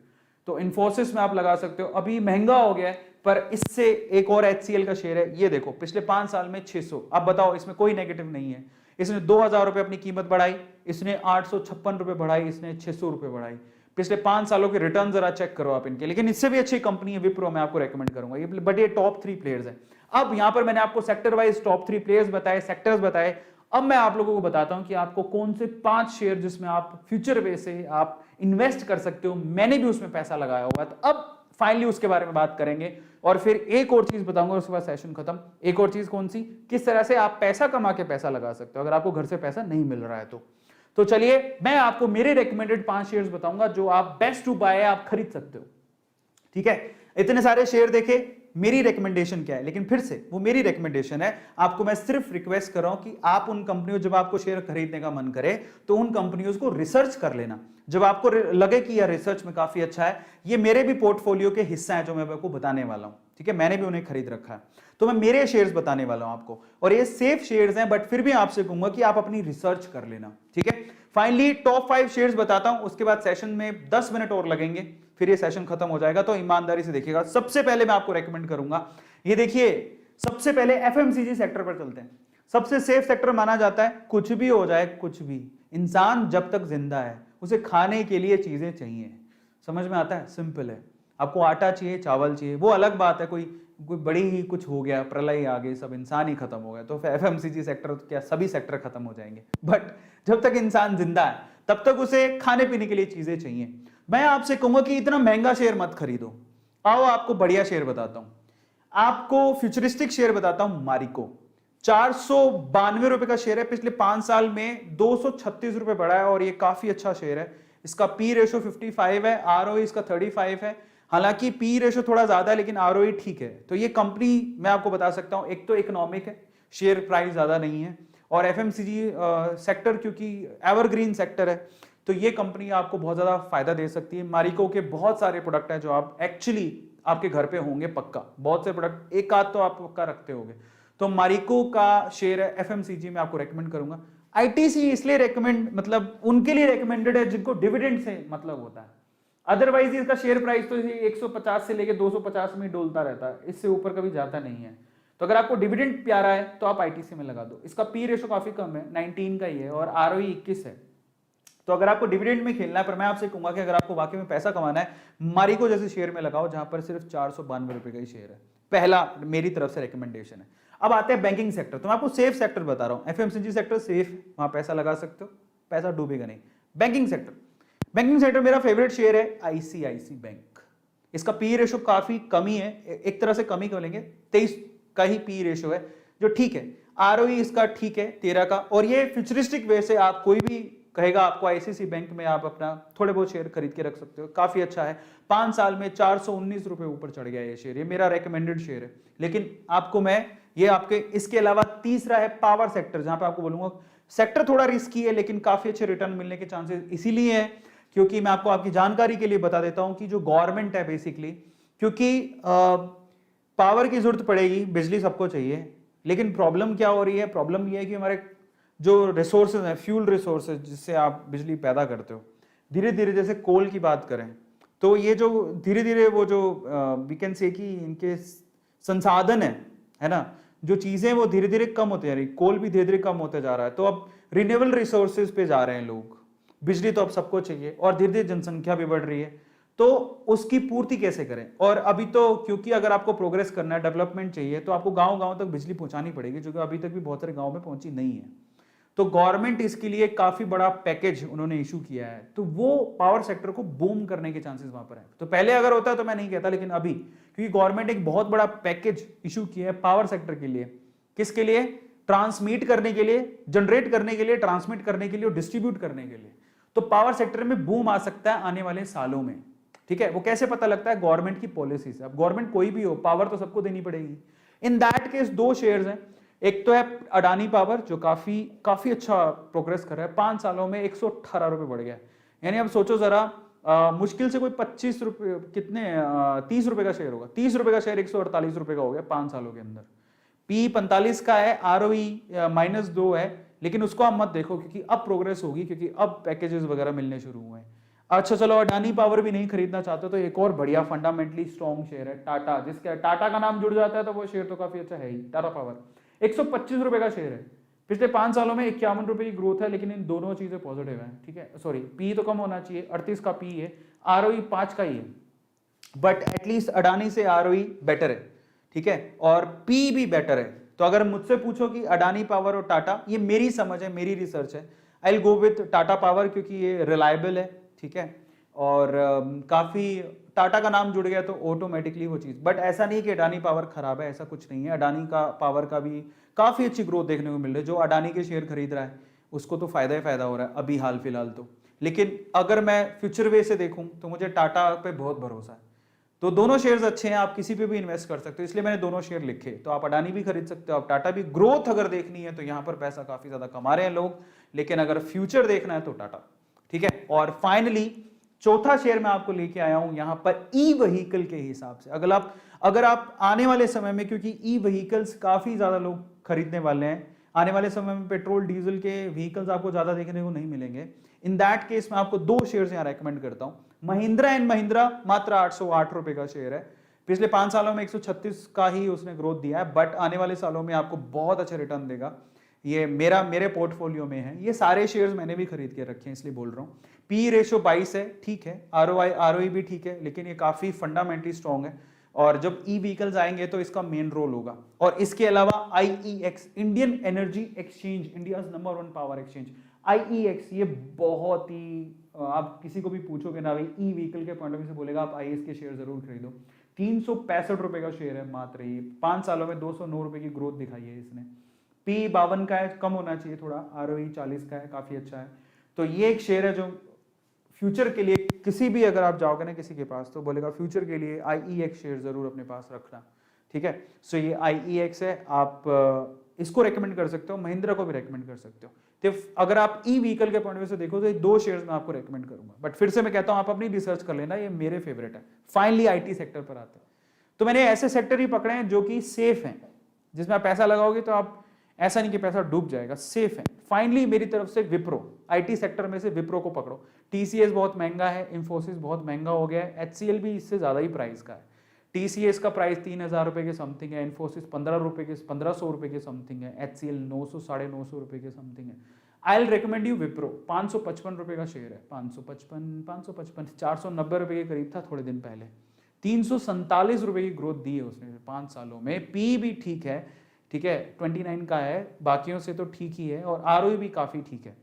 तो इंफोसिस में आप लगा सकते हो। अभी महंगा हो गया है, पर इससे एक और एचसीएल का शेयर है, ये देखो पिछले 5 साल में 600, अब बताओ इसमें कोई नेगेटिव नहीं है। इसने 2000 रुपए अपनी कीमत बढ़ाई, इसने 856 रुपए बढ़ाई, इसने 600 रुपए बढ़ाई। पिछले 5 सालों के रिटर्न जरा चेक करो आप इनके, लेकिन इससे भी अच्छी कंपनी है विप्रो, मैं आपको रेकमेंड करूंगा ये, बट ये टॉप 3 प्लेयर्स है। अब यहां पर मैंने आपको सेक्टर वाइज टॉप 3 प्लेयर्स बताए, सेक्टर्स बताए। अब मैं आप लोगों को बताता हूं कि आपको कौन से 5 शेयर जिसमें आप फ्यूचर वे से आप इन्वेस्ट कर सकते हो, मैंने भी उसमें पैसा लगाया हुआ है। तो अब फाइनली उसके बारे में बात करेंगे, और फिर एक और चीज बताऊंगा, उसके बाद सेशन खत्म। एक और चीज कौन सी, किस तरह से आप पैसा कमा के पैसा लगा सकते हो अगर आपको घर से पैसा नहीं मिल रहा है तो चलिए मैं आपको मेरे रेकमेंडेड 5 शेयर्स बताऊंगा जो आप बेस्ट टू बाय आप खरीद सकते हो, ठीक है, इतने सारे शेयर देखे, मेरी रिकमेंडेशन क्या है, लेकिन फिर से वो मेरी रिकमेंडेशन है, आपको मैं सिर्फ रिक्वेस्ट कर रहा हूं कि आप उन कंपनियों, जब आपको शेयर खरीदने का मन करे तो उन कंपनियों को रिसर्च कर लेना, जब आपको लगे कि यह रिसर्च में काफी अच्छा है। ये मेरे भी पोर्टफोलियो के हिस्सा है जो मैं आपको बताने वाला हूं, ठीक है, मैंने भी उन्हें खरीद रखा है, तो मैं मेरे शेयर्स बताने वाला हूं आपको, और ये सेफ शेयर्स हैं, बट फिर भी आपसे कहूंगा कि आप अपनी रिसर्च कर लेना, ठीक है। फाइनली टॉप 5 शेयर्स बताता हूं, उसके बाद सेशन में 10 मिनट और लगेंगे, फिर ये सेशन खत्म हो जाएगा, तो ईमानदारी से देखिएगा। सबसे पहले मैं आपको रेकमेंड करूंगा, ये देखिए, सबसे पहले एफएमसीजी सेक्टर पर चलते हैं। सबसे सेफ सेक्टर माना जाता है, कुछ भी हो जाए, कुछ भी, इंसान जब तक जिंदा है उसे खाने के लिए चीजें चाहिए। समझ में आता है? सिंपल है। आपको आटा चाहिए, चावल चाहिए, वो अलग बात है, कोई बड़ी ही कुछ हो गया, प्रलय आ गई, सब इंसान ही खत्म हो गया, तो एफएमसीजी सेक्टर तो क्या, सभी सेक्टर खत्म हो जाएंगे, बट जब तक इंसान जिंदा है तब तक उसे खाने पीने के लिए चीजें चाहिए। मैं आपसे कहूंगा कि इतना महंगा शेयर मत खरीदो। आओ आपको बढ़िया शेयर बताता हूं, आपको फ्यूचरिस्टिक शेयर बताता हूं। मारिको 492 रुपए का शेयर है, पिछले 5 साल में 236 रुपए बढ़ा है, और ये काफी अच्छा शेयर है। इसका पी रेशो 55 है, आरओई इसका 35 है। हालांकि पी रेशो थोड़ा ज्यादा है, लेकिन आरओई ठीक है। तो ये कंपनी मैं आपको बता सकता हूं, एक तो इकोनॉमिक है, शेयर प्राइस ज्यादा नहीं है, और एफएमसीजी सेक्टर क्योंकि एवरग्रीन सेक्टर है, तो ये कंपनी आपको बहुत ज्यादा फायदा दे सकती है। मारिको के बहुत सारे प्रोडक्ट हैं जो आप एक्चुअली आपके घर पे होंगे पक्का, बहुत से प्रोडक्ट, एक आध तो आप पक्का रखते होंगे। तो मारिको का शेयर है, एफएमसीजी में आपको रेकमेंड करूंगा। आईटीसी इसलिए रेकमेंड, मतलब उनके लिए रेकमेंडेड है जिनको डिविडेंड से मतलब होता है, अदरवाइज इसका शेयर प्राइस तो 150 से लेके 250 में डोलता रहता है, इससे ऊपर कभी जाता नहीं है। तो अगर आपको डिविडेंड प्यारा है तो आप आईटीसी में लगा दो। इसका पी रेशो काफी कम है, 19 का ही है, और आरओई 21 है। तो अगर आपको डिविडेंड में खेलना है, पर मैं आपसे कहूंगा कि अगर आपको वाकई में पैसा कमाना है, मारिको जैसे शेयर में लगाओ जहां पर सिर्फ 492 रुपए का ही शेयर है। पहला मेरी तरफ से रिकमेंडेशन है। अब आते हैं बैंकिंग सेक्टर, तो मैं आपको सेफ सेक्टर बता रहा हूं। एफएमसीजी सेक्टर सेफ, वहां पैसा लगा सकते हो, पैसा डूबेगा नहीं। बैंकिंग सेक्टर, बैंकिंग सेक्टर मेरा फेवरेट शेयर है आईसीआईसी बैंक। इसका पी रेशो काफी कमी है, एक तरह से कमी कर लेंगे, 23 का ही पी रेशो है, जो ठीक है। आरओई इसका ठीक है 13 का, और ये फ्यूचरिस्टिक वे से आप कोई भी कहेगा आपको आईसीआईसी बैंक में आप अपना थोड़े बहुत शेयर खरीद के रख सकते हो, काफी अच्छा है। 5 साल में 419 रुपए ऊपर चढ़ गया ये शेयर, ये मेरा रेकमेंडेड शेयर है। लेकिन आपको मैं ये आपके, इसके अलावा तीसरा है पावर सेक्टर, जहां पे आपको बोलूंगा सेक्टर थोड़ा रिस्की है, लेकिन काफी अच्छे रिटर्न मिलने के चांसेस इसीलिए है क्योंकि मैं आपको आपकी जानकारी के लिए बता देता हूं कि जो गवर्नमेंट है बेसिकली, क्योंकि पावर की जरूरत पड़ेगी, बिजली सबको चाहिए, लेकिन प्रॉब्लम क्या हो रही है, प्रॉब्लम यह है कि हमारे जो रिसोर्सेज हैं, फ्यूल रिसोर्सेज जिससे आप बिजली पैदा करते हो, धीरे धीरे, जैसे कोल की बात करें तो ये जो धीरे धीरे वो जो वी कैन से कि इनके संसाधन है ना, जो चीजें वो धीरे धीरे कम होते जा रही, कोल भी धीरे धीरे कम होते जा रहा है, तो अब रिन्यूएबल रिसोर्सेज पे जा रहे हैं लोग। बिजली तो अब सबको चाहिए, और धीरे धीरे जनसंख्या भी बढ़ रही है, तो उसकी पूर्ति कैसे करें। और अभी तो क्योंकि अगर आपको प्रोग्रेस करना है, डेवलपमेंट चाहिए, तो आपको गांव गांव तक बिजली पहुंचानी पड़ेगी, जो कि अभी तक भी बहुत सारे गांव में पहुंची नहीं है। तो गवर्नमेंट इसके लिए काफी बड़ा पैकेज उन्होंने इशू किया है, तो वो पावर सेक्टर को बूम करने के चांसेस वहां पर है। तो पहले अगर होता तो मैं नहीं कहता, लेकिन अभी क्योंकि गवर्नमेंट एक बहुत बड़ा पैकेज इशू किया है पावर सेक्टर के लिए, किसके लिए, ट्रांसमिट करने के लिए, जनरेट करने के लिए, ट्रांसमिट करने के लिए और डिस्ट्रीब्यूट करने के लिए। तो पावर सेक्टर में बूम आ सकता है आने वाले सालों में, ठीक है। वो कैसे पता लगता है, गवर्नमेंट की पॉलिसी से। अब गवर्नमेंट कोई भी हो, पावर तो सबको देनी पड़ेगी। इन दैट केस 2 शेयर्स हैं, एक तो है अडानी पावर जो काफी अच्छा प्रोग्रेस कर रहा है, 5 सालों में 118 रुपए बढ़ गया। यानी अब सोचो जरा, मुश्किल से कोई 25 रुपए, कितने 30 रुपए का शेयर होगा, 30 रुपए का शेयर 148 रुपए का हो गया 5 सालों के अंदर। पी 45 का है, आरओई -2 है, लेकिन उसको आप मत देखो क्योंकि अब प्रोग्रेस होगी, क्योंकि अब पैकेजेस वगैरह मिलने शुरू हुए हैं। अच्छा चलो, अडानी पावर भी नहीं खरीदना चाहते तो एक और बढ़िया फंडामेंटली स्ट्रॉन्ग शेयर है टाटा, जिसका टाटा का नाम जुड़ जाता है तो वो शेयर तो काफी अच्छा है ही। टाटा पावर 125 रुपए का शेयर है, पिछले 5 सालों में 51 रुपए की ग्रोथ है, लेकिन इन दोनों चीजें पॉजिटिव है, ठीक है। सॉरी, पी तो कम होना चाहिए, 38 का पी है, आरओई 5 का ही है, बट एटलीस्ट अडानी से आरओई बेटर है, ठीक है, और पी भी बेटर है। तो अगर मुझसे पूछो कि अडानी पावर और टाटा, ये मेरी समझ है, मेरी रिसर्च है, I will go with Tata power क्योंकि ये रिलायबल है, ठीक है, और काफी टाटा का नाम जुड़ गया तो ऑटोमेटिकली वो चीज। बट ऐसा नहीं कि अडानी पावर खराब है, ऐसा कुछ नहीं है। अडानी का पावर का भी काफी अच्छी ग्रोथ देखने को मिल रही है, जो अडानी के शेयर खरीद रहा है उसको तो फायदा ही फायदा हो रहा है अभी हाल फिलहाल तो। लेकिन अगर मैं फ्यूचर वे से देखूं तो मुझे टाटा पे बहुत भरोसा है। तो दोनों शेयर्स अच्छे हैं, आप किसी पे भी इन्वेस्ट कर सकते हो, इसलिए मैंने दोनों शेयर लिखे। तो आप अडानी भी खरीद सकते हो, आप टाटा भी। ग्रोथ अगर देखनी है तो यहां पर पैसा काफी ज्यादा कमा रहे हैं लोग, लेकिन अगर फ्यूचर देखना है तो टाटा, ठीक है। और फाइनली चौथा शेयर मैं आपको लेके आया हूं यहां पर ई व्हीकल के हिसाब से। अगर आप आने वाले समय में, क्योंकि ई व्हीकल्स काफी ज्यादा लोग खरीदने वाले हैं, आने वाले समय में पेट्रोल डीजल के व्हीकल्स आपको ज्यादा देखने को नहीं मिलेंगे। इन दैट केस मैं आपको दो शेयर्स यहां रेकमेंड करता हूं। महिंद्रा एंड महिंद्रा मात्र 808 रुपए का शेयर है। पिछले 5 सालों में 136 का ही उसने ग्रोथ दिया है, बट आने वाले सालों में आपको बहुत अच्छा रिटर्न देगा। ये मेरे पोर्टफोलियो में है, ये सारे शेयर्स मैंने भी खरीद के रखे हैं, इसलिए बोल रहा हूं। पी रेशियो 22 है, ठीक है। आरओई भी ठीक है, लेकिन ये काफी फंडामेंटली स्ट्रॉन्ग है। और जब ई व्हीकल्स आएंगे तो इसका मेन रोल होगा। और इसके अलावा IEX, Indian energy exchange, India number 1 power exchange, IEX, ये बहुत ही, आप किसी को भी पूछोगे ना भाई ई व्हीकल के पॉइंट ऑफ व्यू से, बोलेगा आप आईईएक्स के शेयर जरूर खरीदो। 365 रुपए का शेयर है मात्र, ये 5 सालों में 209 रुपए की ग्रोथ दिखाई है इसने। पी 52 का है, कम होना चाहिए थोड़ा। आरओई 40 का है, काफी अच्छा है। तो ये एक शेयर है जो फ्यूचर के लिए, किसी भी अगर आप जाओगे ना किसी के पास तो बोलेगा फ्यूचर के लिए आईईएक्स शेयर जरूर अपने पास रखना, ठीक है। सो ये आईईएक्स है, आप इसको रेकमेंड कर सकते हो, महिंद्रा को भी रेकमेंड कर सकते हो। तो अगर आप ई व्हीकल के पॉइंट ऑफ व्यू से देखो तो ये दो शेयर्स मैं आपको रेकमेंड करूंगा। बट फिर से मैं कहता हूं आप अपनी रिसर्च कर लेना, ये मेरे फेवरेट है। फाइनली आईटी सेक्टर पर आते हैं, तो मैंने ऐसे सेक्टर ही पकड़े हैं जो कि सेफ हैं, जिसमें आप पैसा लगाओगे तो आप, ऐसा नहीं कि पैसा डूब जाएगा, सेफ है। फाइनली मेरी तरफ से विप्रो, आईटी सेक्टर में से विप्रो को पकड़ो। टीसीएस बहुत महंगा है, इंफोसिस बहुत महंगा हो गया है, एचसीएल भी इससे ज्यादा ही प्राइस का है। टीसीएस का प्राइस 3000 रुपए के समथिंग है, इंफोसिस 1500 रुपए के समथिंग है, एचसीएल 900 950 रुपए के समथिंग है। I will recommend you Wipro. 555 रुपए का शेयर है, 555 490 रुपए के करीब था थोड़े दिन पहले। 347 रुपए की ग्रोथ दी है उसने 5 सालों में। पी भी ठीक है, ठीक है, 29 का है, बाकियों से तो ठीक ही है। और आरओई भी काफी ठीक है।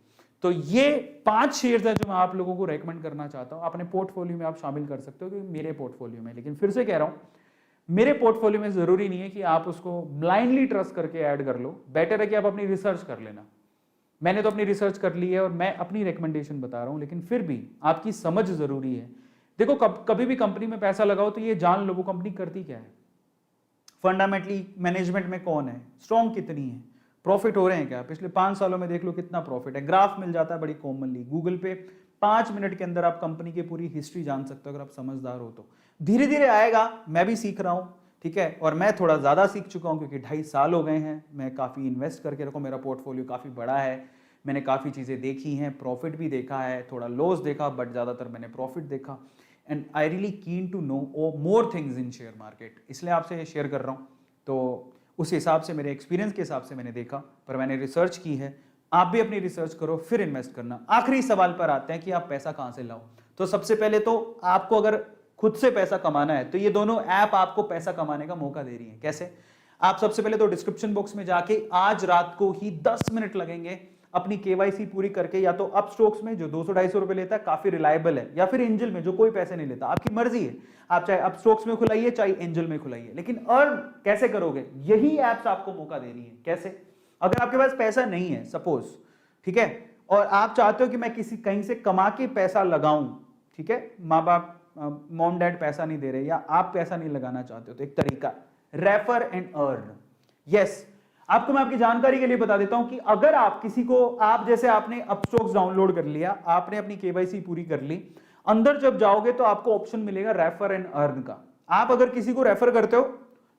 तो ये 5 शेयर्स है जो मैं आप लोगों को रेकमेंड करना चाहता हूं, अपने पोर्टफोलियो में आप शामिल कर सकते हो, क्योंकि मेरे पोर्टफोलियो में। लेकिन फिर से कह रहा हूं, मेरे पोर्टफोलियो में जरूरी नहीं है कि आप उसको ब्लाइंडली ट्रस्ट करके ऐड कर लो। बेटर है कि आप अपनी रिसर्च कर लेना। मैंने तो अपनी रिसर्च कर ली है और मैं अपनी रिकमेंडेशन बता रहा हूं, लेकिन फिर भी आपकी समझ जरूरी है। देखो, कभी भी कंपनी में पैसा लगाओ तो ये जान लो वो कंपनी करती क्या है, फंडामेंटली मैनेजमेंट में कौन है, स्ट्रॉन्ग कितनी है, प्रॉफिट हो रहे हैं क्या। पिछले 5 सालों में देख लो कितना प्रॉफिट है, ग्राफ मिल जाता है बड़ी कॉमनली। गूगल पे 5 मिनट के अंदर आप कंपनी की पूरी हिस्ट्री जान सकते हो अगर आप समझदार हो तो। धीरे धीरे आएगा, मैं भी सीख रहा हूं, ठीक है। और मैं थोड़ा ज्यादा सीख चुका हूं क्योंकि 2.5 साल हो गए हैं, मैं काफी इन्वेस्ट करके रखा, मेरा पोर्टफोलियो काफी बड़ा है, मैंने काफी चीजें देखी हैं, प्रॉफिट भी देखा है, थोड़ा लॉस देखा, बट ज्यादातर मैंने प्रॉफिट देखा। And I really keen to know more things in share market, इसलिए आपसे शेयर कर रहा हूं। तो उस हिसाब से, मेरे एक्सपीरियंस के हिसाब से मैंने देखा, पर मैंने रिसर्च की है। आप भी अपनी रिसर्च करो, फिर इन्वेस्ट करना। आखिरी सवाल पर आते हैं कि आप पैसा कहां से लाओ। तो सबसे पहले तो आपको अगर खुद से पैसा कमाना है तो ये दोनों ऐप आपको पैसा कमाने का मौका दे रही है। कैसे? आप सबसे पहले तो डिस्क्रिप्शन बॉक्स में जाके आज रात को ही 10 मिनट लगेंगे अपनी केवाईसी पूरी करके, या तो अपस्टॉक्स में जो 200-250 रुपए लेता है, काफी रिलायबल है, या फिर एंजल में जो कोई पैसे नहीं लेता, आपकी मर्जी है। आप चाहे अपस्टॉक्स में खुलाइए, चाहे एंजल में खुलाइए, लेकिन अर्न कैसे करोगे, यही एप्स आपको मौका दे रही है। कैसे? अगर आपके पास पैसा नहीं है सपोज, ठीक है, और आप चाहते हो कि मैं कहीं से कमा के पैसा लगाऊं, ठीक है, माँ बाप, मॉम डैड पैसा नहीं दे रहे, या आप पैसा नहीं लगाना चाहते हो, तो एक तरीका, रेफर एंड अर्न। यस, आपको मैं आपकी जानकारी के लिए बता देता हूं कि अगर आप किसी को, आप जैसे आपने अपस्टॉक्स डाउनलोड कर लिया, आपने अपनी केवाईसी पूरी कर ली, अंदर जब जाओगे तो आपको ऑप्शन मिलेगा रेफर एंड अर्न का। आप अगर किसी को रेफर करते हो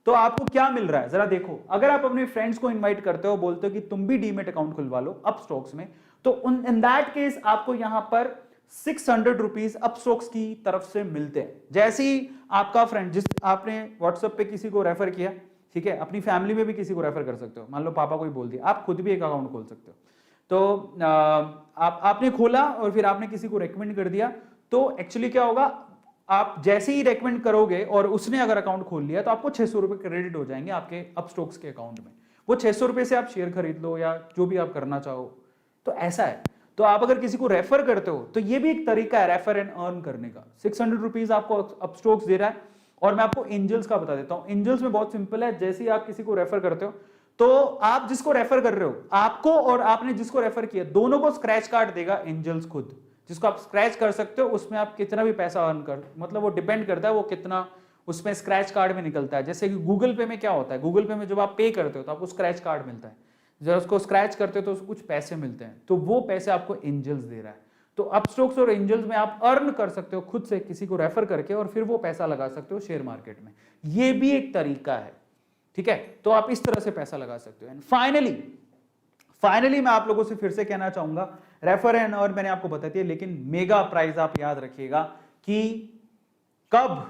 तो आपको क्या मिल रहा है जरा देखो। अगर आप अपने फ्रेंड्स को इनवाइट करते हो, बोलते हो कि तुम भी डीमेट अकाउंट खुलवा लो अपस्टॉक्स में, तो इन दैट केस आपको यहां पर 600 रुपीज अपस्टॉक्स की तरफ से मिलते हैं। जैसे ही आपका फ्रेंड, जिस आपने व्हाट्सएप पे किसी को रेफर किया, ठीक है, अपनी फैमिली में भी किसी को रेफर कर सकते हो, मान लो पापा को ही बोल दिया, आप खुद भी एक अकाउंट खोल सकते हो। तो आपने खोला और फिर आपने किसी को रेकमेंड कर दिया, तो एक्चुअली क्या होगा, आप जैसे ही रेकमेंड करोगे और उसने अगर अकाउंट खोल लिया तो आपको 600 रुपए क्रेडिट हो जाएंगे आपके अपस्टॉक्स के अकाउंट में। वो 600 रुपए से आप शेयर खरीद लो या जो भी आप करना चाहो। तो ऐसा है, तो आप अगर किसी को रेफर करते हो तो ये भी एक तरीका है रेफर एंड अर्न करने का। 600 रुपीज आपको अपस्टॉक्स दे रहा है। और मैं आपको एंजल्स का बता देता हूं। एंजल्स में बहुत सिंपल है, जैसे ही आप किसी को रेफर करते हो तो आप जिसको रेफर कर रहे हो, आपको और आपने जिसको रेफर किया, दोनों को स्क्रैच कार्ड देगा एंजल्स खुद, जिसको आप स्क्रैच कर सकते हो। उसमें आप कितना भी पैसा अर्न कर, मतलब वो डिपेंड करता है वो कितना उसमें स्क्रैच कार्ड में निकलता है। जैसे कि गूगल पे में क्या होता है, गूगल पे में जब आप पे करते हो तो आपको स्क्रैच कार्ड मिलता है, जब उसको स्क्रैच करते हो तो उसको कुछ पैसे मिलते हैं, तो वो पैसे आपको एंजल्स दे रहा है। तो अपस्टॉक्स और एंजल्स में आप अर्न कर सकते हो खुद से, किसी को रेफर करके, और फिर वो पैसा लगा सकते हो शेयर मार्केट में। ये भी एक तरीका है, ठीक है। तो आप इस तरह से पैसा लगा सकते हो। एंड फाइनली मैं आप लोगों से फिर से कहना चाहूंगा, रेफर एंड अर्न मैंने आपको बता दिया, लेकिन मेगा प्राइज आप याद रखिएगा कि कब,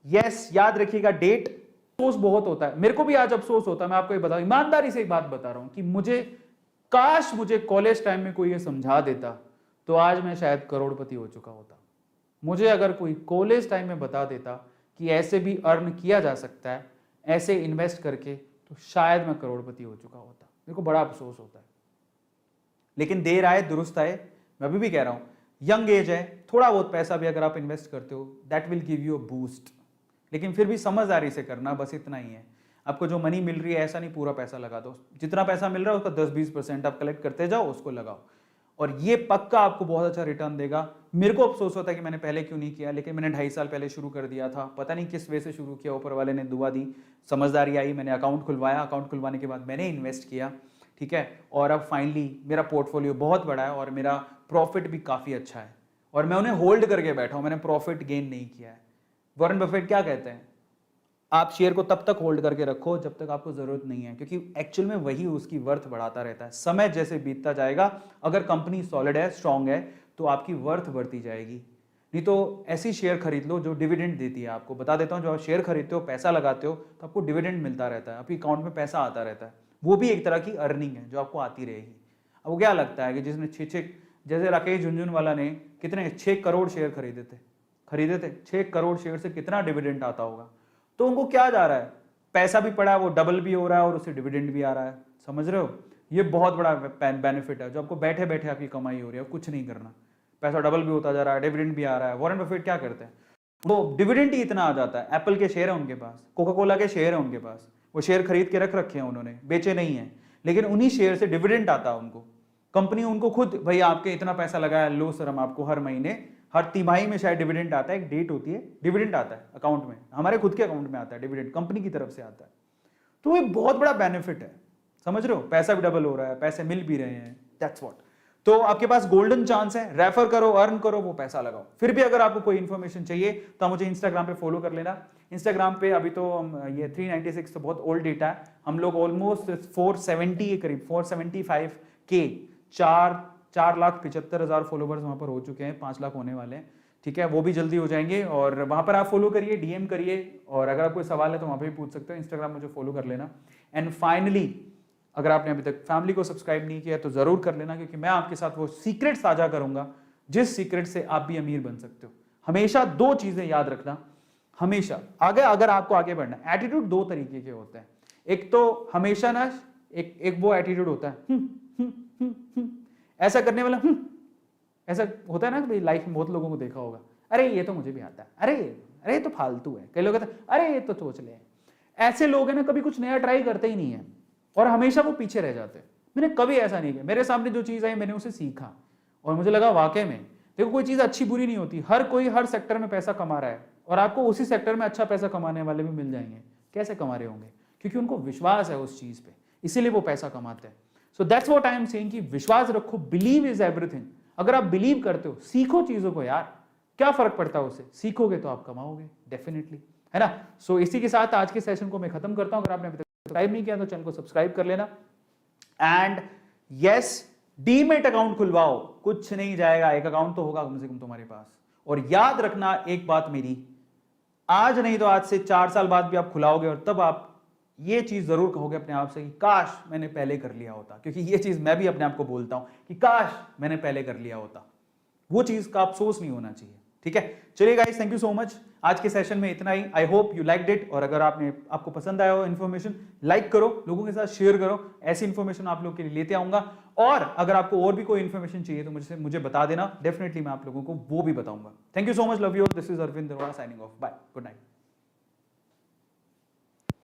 यस याद रखिएगा डेट। अफसोस बहुत होता है, मेरे को भी आज अफसोस होता है, मैं आपको ये बता, ईमानदारी से एक बात बता रहा हूं कि काश मुझे कॉलेज टाइम में कोई ये समझा देता तो आज मैं शायद करोड़पति हो चुका होता। मुझे अगर कोई कॉलेज टाइम में बता देता कि ऐसे भी अर्न किया जा सकता है, ऐसे इन्वेस्ट करके, तो शायद मैं करोड़पति हो चुका होता। मेरे को बड़ा अफसोस होता है, लेकिन देर आए दुरुस्त आए। मैं अभी भी कह रहा हूं, यंग एज है, थोड़ा बहुत पैसा भी अगर आप इन्वेस्ट करते हो, that will give you a boost, लेकिन फिर भी समझदारी से करना, बस इतना ही है। आपको जो मनी मिल रही है, ऐसा नहीं पूरा पैसा लगा दो, जितना पैसा मिल रहा है उसका 10-20% आप कलेक्ट करते जाओ, उसको लगाओ, और ये पक्का आपको बहुत अच्छा रिटर्न देगा। मेरे को अफसोस होता है कि मैंने पहले क्यों नहीं किया, लेकिन मैंने 2.5 साल पहले शुरू कर दिया था। पता नहीं किस वे से शुरू किया, ऊपर वाले ने दुआ दी, समझदारी आई, मैंने अकाउंट खुलवाया, अकाउंट खुलवाने के बाद मैंने इन्वेस्ट किया, ठीक है। और अब फाइनली मेरा पोर्टफोलियो बहुत बड़ा है और मेरा प्रॉफिट भी काफ़ी अच्छा है, और मैं उन्हें होल्ड करके बैठा हूँ, मैंने प्रॉफिट गेन नहीं किया है। वॉरेन बफेट क्या कहते हैं, आप शेयर को तब तक होल्ड करके रखो जब तक आपको जरूरत नहीं है, क्योंकि एक्चुअल में वही उसकी वर्थ बढ़ाता रहता है। समय जैसे बीतता जाएगा, अगर कंपनी सॉलिड है, स्ट्रांग है, तो आपकी वर्थ बढ़ती जाएगी। नहीं तो ऐसी शेयर खरीद लो जो डिविडेंड देती है। आपको बता देता हूँ, जो आप शेयर खरीदते हो, पैसा लगाते हो, तो आपको डिविडेंड मिलता रहता है, आपके अकाउंट में पैसा आता रहता है। वो भी एक तरह की अर्निंग है जो आपको आती रहेगी। अब वो क्या लगता है कि जिसने 6 जैसे राकेश झुनझुनवाला ने कितने 6 करोड़ शेयर खरीदे थे, 6 करोड़ शेयर से कितना डिविडेंड आता होगा। तो उनको क्या जा रहा है, पैसा भी पड़ा है, वो डबल भी हो रहा है और उससे डिविडेंड भी आ रहा है। समझ रहे हो, ये बहुत बड़ा बेनिफिट है जो आपको बैठे बैठे आपकी कमाई हो रही है, कुछ नहीं करना, पैसा डबल भी होता जा रहा है, डिविडेंड भी आ रहा है। वॉरेन बफेट क्या करते हैं, वो डिविडेंड ही इतना आ जाता है। एप्पल के शेयर है उनके पास, कोका कोला के शेयर है उनके पास, वो शेयर खरीद के रख रखे हैं उन्होंने, बेचे नहीं है, लेकिन उन्हीं शेयर से डिविडेंड आता है उनको। कंपनी उनको खुद, भाई आपके इतना पैसा लगाया, लो सर हम आपको हर महीने, हर तिमाही में शायद डिविडेंड आता है, एक डेट होती है, डिविडेंड आता है अकाउंट में, हमारे खुद के अकाउंट में आता है डिविडेंड, कंपनी की तरफ से आता है। तो ये बहुत बड़ा बेनिफिट है, समझ रहे हो, पैसा भी डबल हो रहा है, पैसे मिल भी रहे हैं, दैट्स व्हाट। तो आपके पास गोल्डन चांस है, रेफर करो, अर्न करो, वो पैसा लगाओ। फिर भी अगर आपको कोई इन्फॉर्मेशन चाहिए तो मुझे इंस्टाग्राम पे फॉलो कर लेना। इंस्टाग्राम पे अभी तो ये 396 तो बहुत ओल्ड डेटा है, हम लोग ऑलमोस्ट 470 के करीब, 475 के 4,75,000 फॉलोवर्स वहां पर हो चुके हैं, 5 लाख होने वाले हैं, ठीक है। वो भी जल्दी हो जाएंगे, और वहां पर आप फॉलो करिए, डीएम करिए, और अगर आप कोई सवाल है तो वहां पे भी पूछ सकते हो। इंस्टाग्राम मुझे फॉलो कर लेना। एंड फाइनली, अगर आपने अभी तक फैमिली को सब्सक्राइब नहीं किया तो जरूर कर लेना, क्योंकि मैं आपके साथ वो सीक्रेट साझा करूंगा जिस सीक्रेट से आप भी अमीर बन सकते हो। हमेशा 2 चीजें याद रखना, हमेशा आगे, अगर आपको आगे बढ़ना, एटीट्यूड 2 तरीके के होते हैं। एक तो हमेशा ना, एक वो एटीट्यूड होता है ऐसा करने वाला, ऐसा होता है ना, भाई लाइफ में बहुत लोगों को देखा होगा, अरे ये तो मुझे भी आता है, अरे ये तो फालतू है। कई लोग कहते हैं अरे ये तो सोच ले। ऐसे लोग हैं ना, कभी कुछ नया ट्राई करते ही नहीं है, और हमेशा वो पीछे रह जाते हैं। मैंने कभी ऐसा नहीं किया, मेरे सामने जो चीज आई मैंने उसे सीखा, और मुझे लगा वाकई में, देखो कोई चीज अच्छी बुरी नहीं होती, हर कोई हर सेक्टर में पैसा कमा रहा है, और आपको उसी सेक्टर में अच्छा पैसा कमाने वाले भी मिल जाएंगे। कैसे कमा रहे होंगे, क्योंकि उनको विश्वास है उस चीज पे, इसीलिए वो पैसा कमाते हैं। So that's what I am saying कि विश्वास रखो, बिलीव इज एवरीथिंग। अगर आप बिलीव करते हो, सीखो चीजों को यार, क्या फर्क पड़ता है उससे, सीखोगे तो आप कमाओगे डेफिनेटली, है ना। सो इसी के साथ आज के सेशन को मैं खत्म करता हूं। अगर आपने अभी तक सब्सक्राइब नहीं किया तो चैनल को सब्सक्राइब कर लेना। एंड यस, डीमेट अकाउंट खुलवाओ, कुछ नहीं जाएगा, एक अकाउंट तो होगा कम से कम तुम्हारे पास। और याद रखना एक बात मेरी, आज नहीं तो आज से 4 साल बाद भी आप खुलाओगे, और तब आप ये चीज जरूर कहोगे अपने आप से कि काश मैंने पहले कर लिया होता। क्योंकि ये चीज मैं भी अपने आप को बोलता हूं कि काश मैंने पहले कर लिया होता। वो चीज का अफसोस नहीं होना चाहिए, ठीक है। चलिए guys, thank you so much, आज के सेशन में इतना ही। I hope you liked it, और अगर आपको पसंद आया हो इन्फॉर्मेशन, लाइक करो, लोगों के साथ शेयर करो, ऐसी इन्फॉर्मेशन आप लोगों के लिए लेते आऊंगा। और अगर आपको और भी कोई इन्फॉर्मेशन चाहिए तो मुझे बता देना, डेफिनेटली मैं आप लोगों को वो भी बताऊंगा। Thank you so much, love you, this is Arvind Arora signing off, bye, good night.